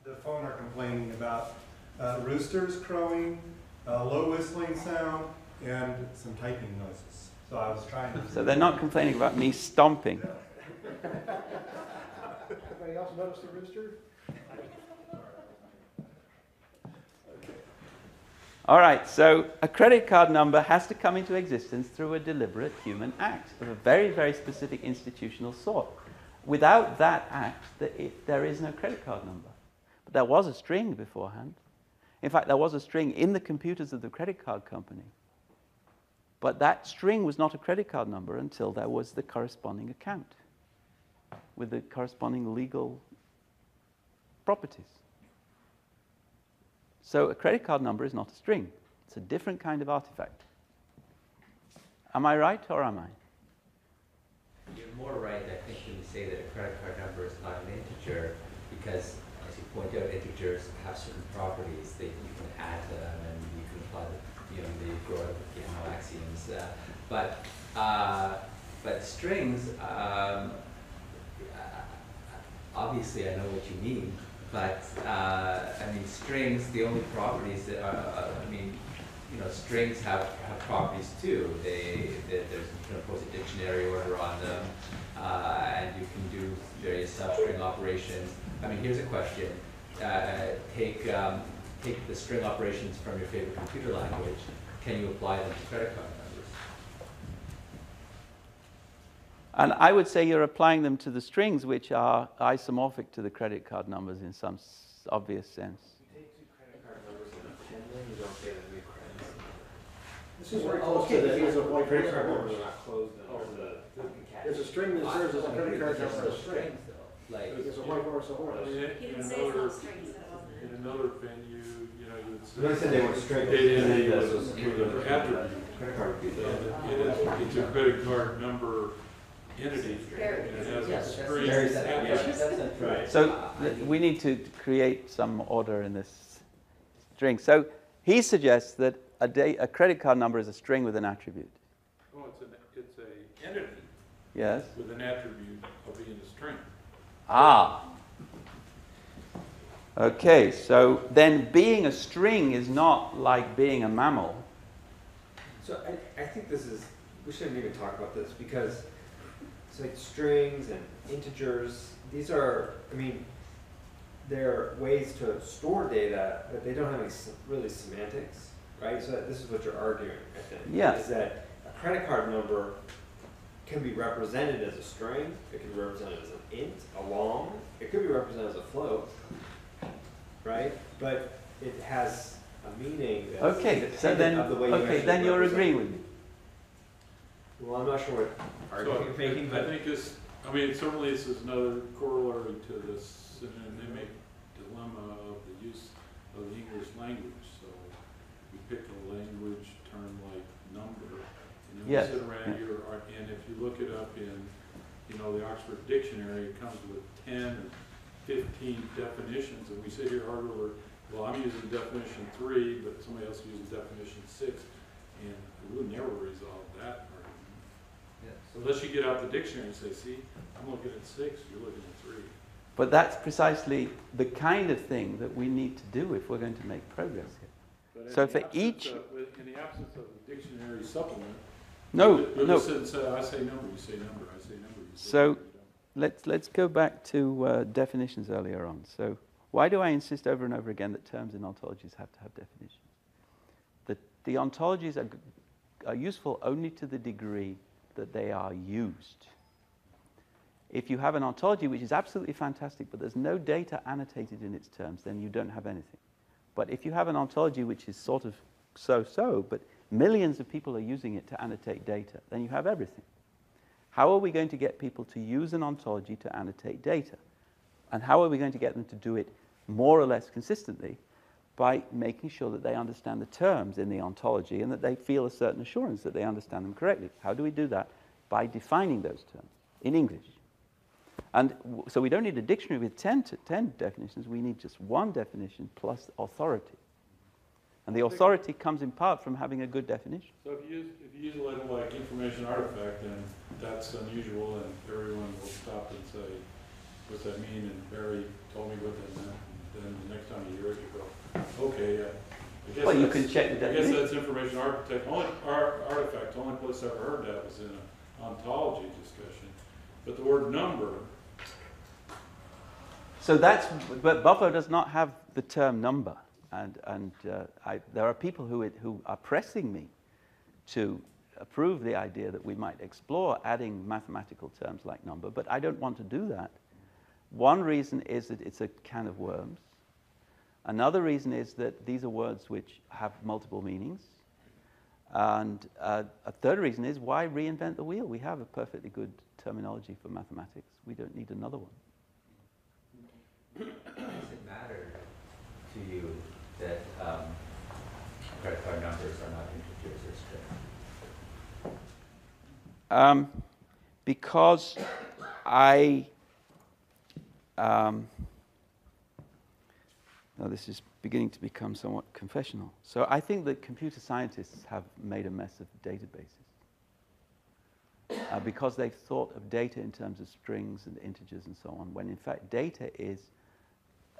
Speaker 8: the phone are complaining about roosters crowing, low whistling sound, and some typing noises. So I was trying to.
Speaker 1: So they're not complaining about me stomping.
Speaker 6: Anybody else notice the rooster?
Speaker 1: All right, so a credit card number has to come into existence through a deliberate human act of a very, very specific institutional sort. Without that act, there is no credit card number. But there was a string beforehand. In fact, there was a string in the computers of the credit card company. But that string was not a credit card number until there was the corresponding account with the corresponding legal properties. So a credit card number is not a string. It's a different kind of artifact. Am I right or am I?
Speaker 12: You're more right, I think, when you say that a credit card number is not an integer, because, as you point out, integers have certain properties that you can add to them and you can apply the Groth axioms. But strings, obviously I know what you mean. But, I mean, strings, the only properties that are, strings have properties too. You can impose a dictionary order on them, and you can do various substring operations. I mean, here's a question. Take the string operations from your favorite computer language. Can you apply them to credit card numbers?
Speaker 1: And I would say you're applying them to the strings which are isomorphic to the credit card numbers in some obvious sense.
Speaker 5: You take two credit card numbers and append them, you don't get a new credit.
Speaker 6: This is very close to the use of white
Speaker 5: credit card
Speaker 6: numbers.
Speaker 5: numbers are not closed under the
Speaker 6: It's a string that serves as a credit card number.
Speaker 12: There's strings, though. Like,
Speaker 6: It's a white horse, a horse.
Speaker 9: He didn't say it's not strings, that wasn't it.
Speaker 13: In another venue, you would say.
Speaker 5: They said they were strings.
Speaker 13: It is
Speaker 5: That's
Speaker 13: an attribute.
Speaker 5: Credit card would be
Speaker 13: It's a credit card number entity. It has a string.
Speaker 5: That's right.
Speaker 1: So we need to create some order in this string. So he suggests that a credit card number is a string with an attribute.
Speaker 13: Oh, it's a entity.
Speaker 1: Yes?
Speaker 13: With an attribute of being a string.
Speaker 1: Ah. Okay, so then being a string is not like being a mammal.
Speaker 5: So I think we shouldn't even talk about this because it's like strings and integers. These are, they're ways to store data, but they don't have any really semantics, right? So this is what you're arguing, I think.
Speaker 1: Yeah.
Speaker 5: Is that a credit card number can be represented as a string, it can be represented as an int, a long, it could be represented as a float, right? But it has a meaning that's independent of the way you actually
Speaker 1: then you're
Speaker 5: represent
Speaker 1: agreeing
Speaker 5: it.
Speaker 1: with me.
Speaker 5: Well, I'm not sure what argument you're making, but
Speaker 13: I think certainly this is another corollary to this synonymic dilemma of the use of the English language. So you pick a language term like
Speaker 14: number. And then
Speaker 1: Yes.
Speaker 14: we sit around here, and if you look it up in, the Oxford Dictionary, it comes with 10 or 15 definitions, and we sit here arguing, well, I'm using definition 3, but somebody else uses definition 6, and we would never resolve that argument.
Speaker 5: Yeah.
Speaker 14: So unless you get out the dictionary and say, see, I'm looking at 6, you're looking at 3.
Speaker 1: But that's precisely the kind of thing that we need to do if we're going to make progress here.
Speaker 14: But
Speaker 1: So
Speaker 14: in
Speaker 1: for
Speaker 14: the
Speaker 1: each...
Speaker 14: in the absence of a dictionary supplement,
Speaker 1: No,
Speaker 14: you'll
Speaker 1: no.
Speaker 14: just sit and say, I say number, you say number, I say number, you say
Speaker 1: So
Speaker 14: number. You don't.
Speaker 1: let's go back to definitions earlier on. So why do I insist over and over again that terms in ontologies have to have definitions? The ontologies are useful only to the degree that they are used. If you have an ontology which is absolutely fantastic, but there's no data annotated in its terms, then you don't have anything. But if you have an ontology which is sort of so-so, but millions of people are using it to annotate data, then you have everything. How are we going to get people to use an ontology to annotate data? And how are we going to get them to do it more or less consistently? By making sure that they understand the terms in the ontology and that they feel a certain assurance that they understand them correctly. How do we do that? By defining those terms in English. And so we don't need a dictionary with 10 definitions. We need just one definition plus authority. And the authority comes in part from having a good definition.
Speaker 14: So if you use a label like information artifact, then that's unusual, and everyone will stop and say, what's that mean? And Barry told me what that meant. And then the next time you hear it, you go, okay, I guess
Speaker 1: Well, you can check the definition.
Speaker 14: I guess that's information artifact. Artifact. The only place I ever heard that was in an ontology discussion. But the word number.
Speaker 1: So but Buffalo does not have the term number. And there are people who are pressing me to approve the idea that we might explore adding mathematical terms like number, but I don't want to do that. One reason is that it's a can of worms. Another reason is that these are words which have multiple meanings. And a third reason is, why reinvent the wheel? We have a perfectly good terminology for mathematics. We don't need another one.
Speaker 12: Does it matter to you that credit card numbers are not integers or strings?
Speaker 1: Because now this is beginning to become somewhat confessional. So I think that computer scientists have made a mess of databases because they've thought of data in terms of strings and integers and so on, when in fact data is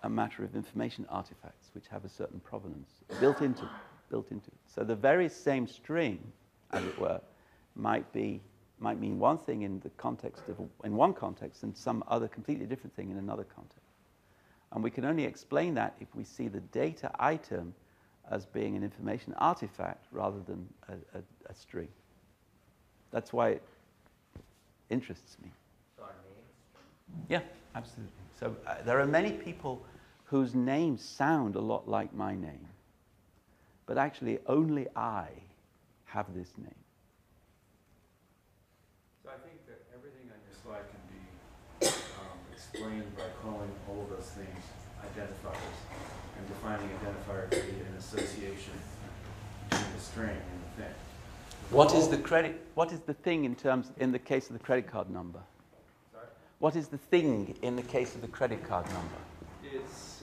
Speaker 1: a matter of information artifacts which have a certain provenance built into it. So the very same string, as it were, might mean one thing in one context and some other completely different thing in another context. And we can only explain that if we see the data item as being an information artifact rather than a string. That's why it interests me.
Speaker 5: So our names?
Speaker 1: Yeah, absolutely. So there are many people whose names sound a lot like my name, but actually only I have this name.
Speaker 13: So I think that everything on your slide can be explained by calling all of those things identifiers and defining identifier to be an association between the string and the thing.
Speaker 1: What is the thing in the case of the credit card number?
Speaker 13: Sorry?
Speaker 1: What is the thing in the case of the credit card number?
Speaker 13: It's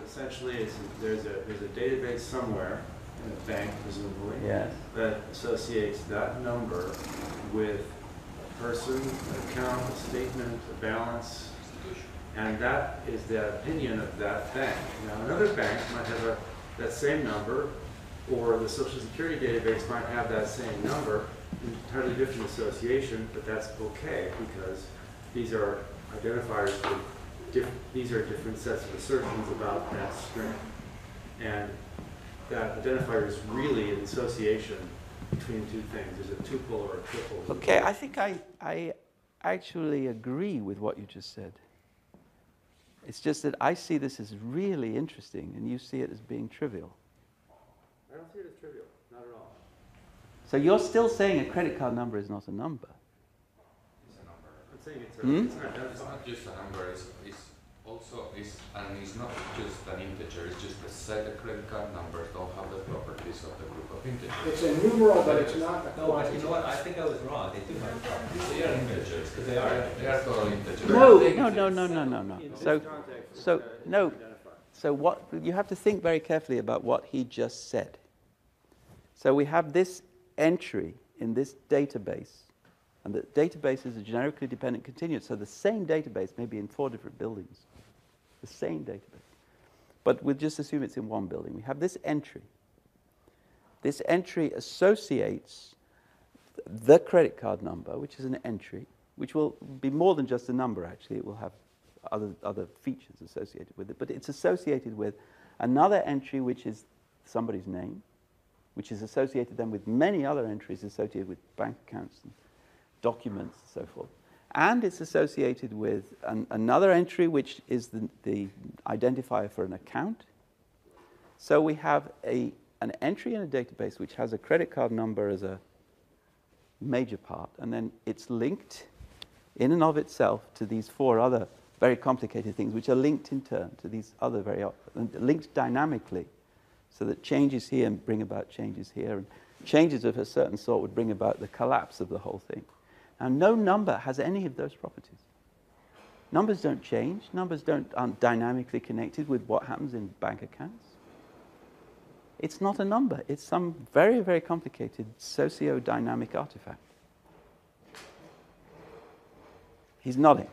Speaker 13: essentially there's a database somewhere in a bank, presumably,
Speaker 1: Yes.
Speaker 13: that associates that number with a person, an account, a statement, a balance, and that is the opinion of that bank. Now, another bank might have that same number, or the Social Security database might have that same number, entirely different association, but that's okay because these are identifiers for these are different sets of assertions about that string. And that identifier is really an association between two things. There's a tuple or a triple.
Speaker 1: Okay, I think I actually agree with what you just said. It's just that I see this as really interesting and you see it as being trivial.
Speaker 13: I don't see it as trivial, not at all.
Speaker 1: So you're still saying a credit card number is not a number?
Speaker 3: It's a number.
Speaker 13: I'm saying it's
Speaker 3: It's not just a number. It's Also, it's not just an integer, it's just a set of credit card numbers don't have the properties of the group of integers.
Speaker 6: It's a numeral, but it's not a
Speaker 12: No, but
Speaker 6: quantity.
Speaker 12: you know what? I think I was wrong. They do have properties. They are integers because they are
Speaker 3: They are
Speaker 12: integers.
Speaker 3: total integers.
Speaker 1: No. So what you have to think very carefully about what he just said. So we have this entry in this database, and the database is a generically dependent continuous. So the same database may be in 4 different buildings. The same database. But we'll just assume it's in one building. We have this entry. This entry associates the credit card number, which is an entry, which will be more than just a number, actually. It will have other features associated with it. But it's associated with another entry, which is somebody's name, which is associated then with many other entries associated with bank accounts and documents and so forth. And it's associated with another entry, which is the identifier for an account. So we have an entry in a database which has a credit card number as a major part, and then it's linked in and of itself to these 4 other very complicated things, which are linked in turn to these other linked dynamically, so that changes here bring about changes here, and changes of a certain sort would bring about the collapse of the whole thing. Now, no number has any of those properties. Numbers don't change. Numbers aren't dynamically connected with what happens in bank accounts. It's not a number. It's some very, very complicated socio-dynamic artifact. He's nodding.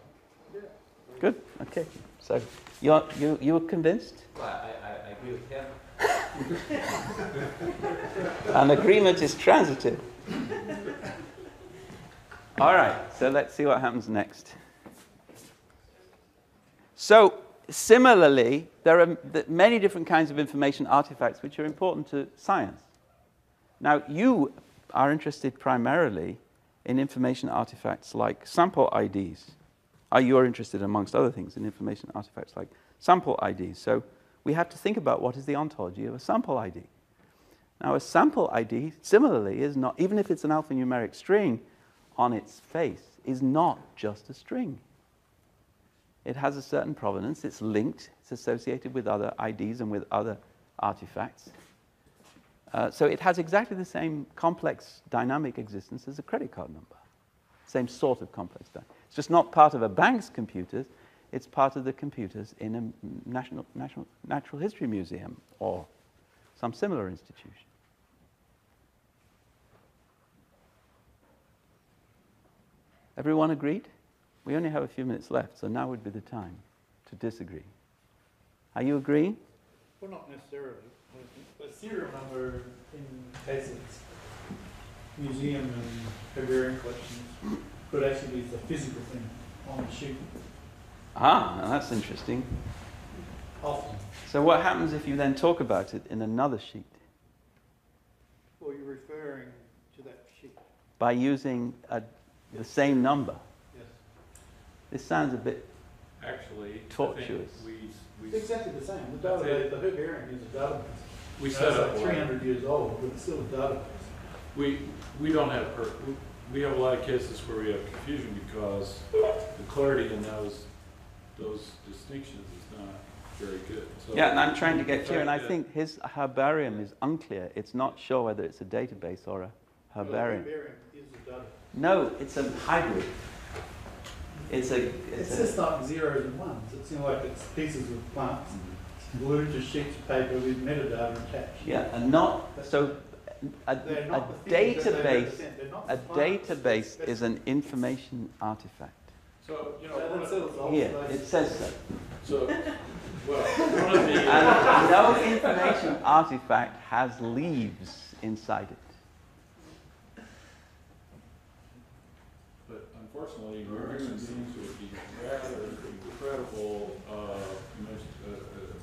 Speaker 1: Good. Okay. So you were convinced?
Speaker 12: Well, I agree with him.
Speaker 1: An agreement is transitive. All right, so let's see what happens next. So, similarly, there are many different kinds of information artifacts which are important to science. Now, you are interested primarily in information artifacts like sample IDs. You are interested, amongst other things, in information artifacts like sample IDs. So, we have to think about what is the ontology of a sample ID. Now, a sample ID, similarly, is not, even if it's an alphanumeric string, on its face, is not just a string. It has a certain provenance, it's linked, it's associated with other IDs and with other artifacts. So it has exactly the same complex dynamic existence as a credit card number. Same sort of complex dynamic. It's just not part of a bank's computers, it's part of the computers in a natural history museum or some similar institution. Everyone agreed? We only have a few minutes left, so now would be the time to disagree. Are you agreeing?
Speaker 10: Well, not necessarily. A serial number in cases, museum and herbarium collections, could actually be the physical thing on the sheet.
Speaker 1: Ah, now that's interesting.
Speaker 10: Often.
Speaker 1: So what happens if you then talk about it in another sheet?
Speaker 10: Well, you're referring to that sheet.
Speaker 1: By using the same number.
Speaker 10: Yes.
Speaker 1: This sounds a bit
Speaker 15: actually
Speaker 1: tortuous.
Speaker 10: It's exactly the same. The database, the herbarium is a database.
Speaker 15: We set up
Speaker 10: like 300 years old, but it's still a database.
Speaker 15: We don't have we have a lot of cases where we have confusion because the clarity in those distinctions is not very good. So
Speaker 1: yeah, and I'm trying to get clear, and I think his herbarium is unclear. It's not sure whether it's a database or a herbarium.
Speaker 10: Well, herbarium is a database.
Speaker 1: No, it's a hybrid. It's
Speaker 10: just not zeros and ones. It seems like it's pieces of plants glued to sheets of paper with metadata attached.
Speaker 1: Yeah, and not so. A database is an information artifact.
Speaker 15: So
Speaker 1: here it says so.
Speaker 15: So, well, one of the
Speaker 1: and no information artifact has leaves inside it.
Speaker 15: But unfortunately, we're human beings with these rather incredible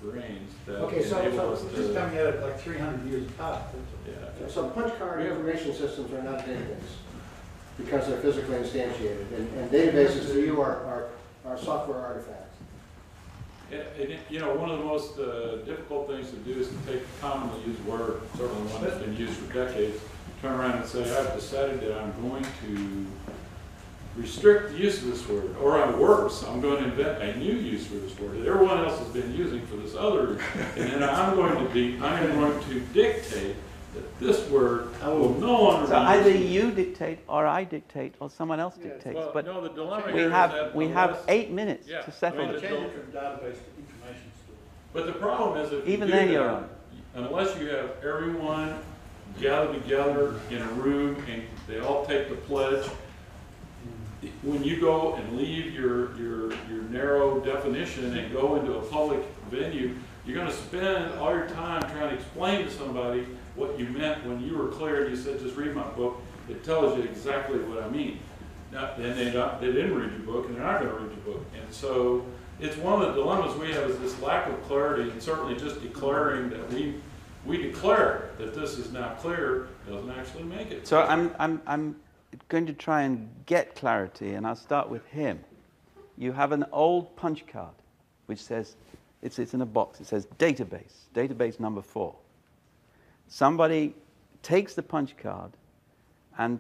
Speaker 15: brains that enable us to.
Speaker 10: Just coming at it like 300 years apart.
Speaker 15: Yeah.
Speaker 6: So punch card information systems are not databases because they're physically instantiated, and databases to you are software artifacts.
Speaker 15: Yeah, one of the most difficult things to do is to take a commonly used word, certainly one that's been used for decades, turn around and say, I've decided that I'm going to restrict the use of this word, or I'm worse, I'm going to invent a new use for this word that everyone else has been using for this other, and then I'm going to dictate that this word will no longer
Speaker 1: So either you dictate, or I dictate, or someone else dictates.
Speaker 15: Well,
Speaker 1: but
Speaker 15: no, the dilemma
Speaker 1: we
Speaker 15: here
Speaker 1: have
Speaker 15: is that
Speaker 1: we have 8 minutes
Speaker 15: yeah,
Speaker 1: to settle
Speaker 15: I mean,
Speaker 1: it.
Speaker 10: Change it from database to information store.
Speaker 15: But the problem is if
Speaker 1: Even
Speaker 15: you do
Speaker 1: then
Speaker 15: that,
Speaker 1: you're on.
Speaker 15: unless you have everyone gather together in a room and they all take the pledge, when you go and leave your narrow definition and go into a public venue, you're going to spend all your time trying to explain to somebody what you meant when you were clear and you said, just read my book. It tells you exactly what I mean. Now, and they didn't read your book, and they're not going to read your book. And so it's one of the dilemmas we have is this lack of clarity, and certainly just declaring that we declare that this is not clear doesn't actually make it.
Speaker 1: So I'm going to try and get clarity, and I'll start with him. You have an old punch card, which says, it's in a box, it says database number 4. Somebody takes the punch card and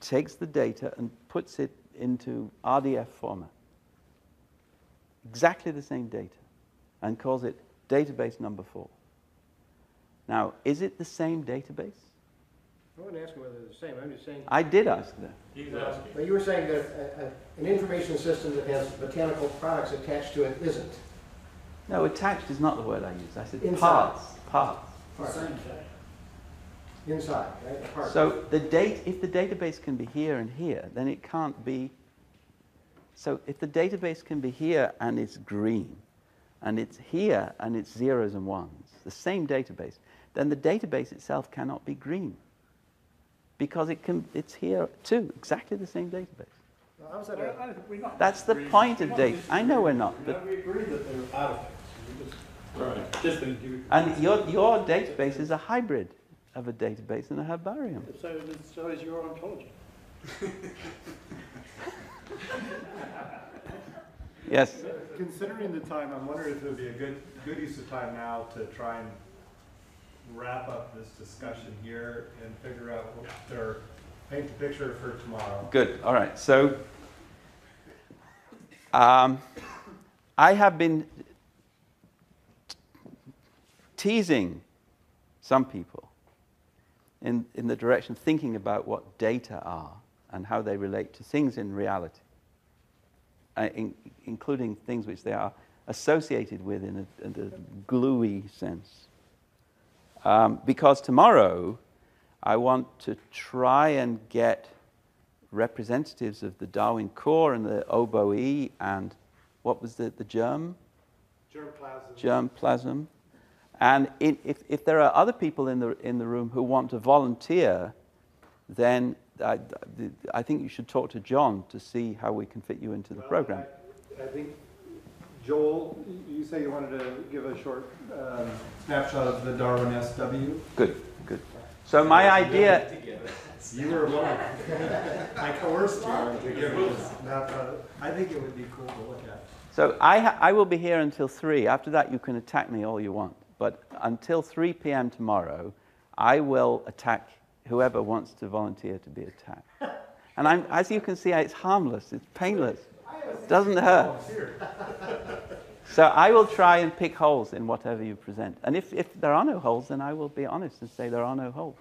Speaker 1: takes the data and puts it into RDF format. Exactly the same data, and calls it database number 4. Now, is it the same database?
Speaker 6: I wasn't asking whether they're the same. I'm just saying.
Speaker 1: I did ask that.
Speaker 15: He's asking.
Speaker 6: But you were saying that an information system that has botanical products attached to it isn't.
Speaker 1: No, attached is not the word I used. I said
Speaker 6: Inside.
Speaker 1: parts.
Speaker 6: Same thing. Inside, right? Part.
Speaker 1: So if the database can be here and here, then it can't be. So if the database can be here and it's green, and it's here and it's zeros and ones, the same database, then the database itself cannot be green. Because it's here too, exactly the same database.
Speaker 6: Well, how's that
Speaker 1: That's the point of data. I know we're not. But
Speaker 10: We agree that they're artifacts.
Speaker 15: Right.
Speaker 10: Just think you.
Speaker 1: and your database is a hybrid of a database and a herbarium.
Speaker 10: So is your ontology.
Speaker 1: Yes.
Speaker 8: Considering the time, I'm wondering if it would be a good use of time now to try and wrap up this discussion here and figure out or paint the picture for tomorrow.
Speaker 1: Good. All right. So I have been teasing some people in the direction of thinking about what data are and how they relate to things in reality, including things which they are associated with in a gluey sense. Because tomorrow I want to try and get representatives of the Darwin core and the oboe and what was the germ?
Speaker 8: Germplasm.
Speaker 1: Germplasm. And if there are other people in the room who want to volunteer, then I think you should talk to John to see how we can fit you into the program.
Speaker 8: I think, Joel, you say you wanted to give a short snapshot of the Darwin SW?
Speaker 1: Good. So my idea...
Speaker 8: You were one. I coerced you to give it a snapshot. I think it would be cool to look at.
Speaker 1: So I will be here until 3. After that, you can attack me all you want. But until 3 p.m. tomorrow, I will attack whoever wants to volunteer to be attacked. And as you can see, it's harmless. It's painless. It doesn't hurt. So I will try and pick holes in whatever you present. And if there are no holes, then I will be honest and say there are no holes.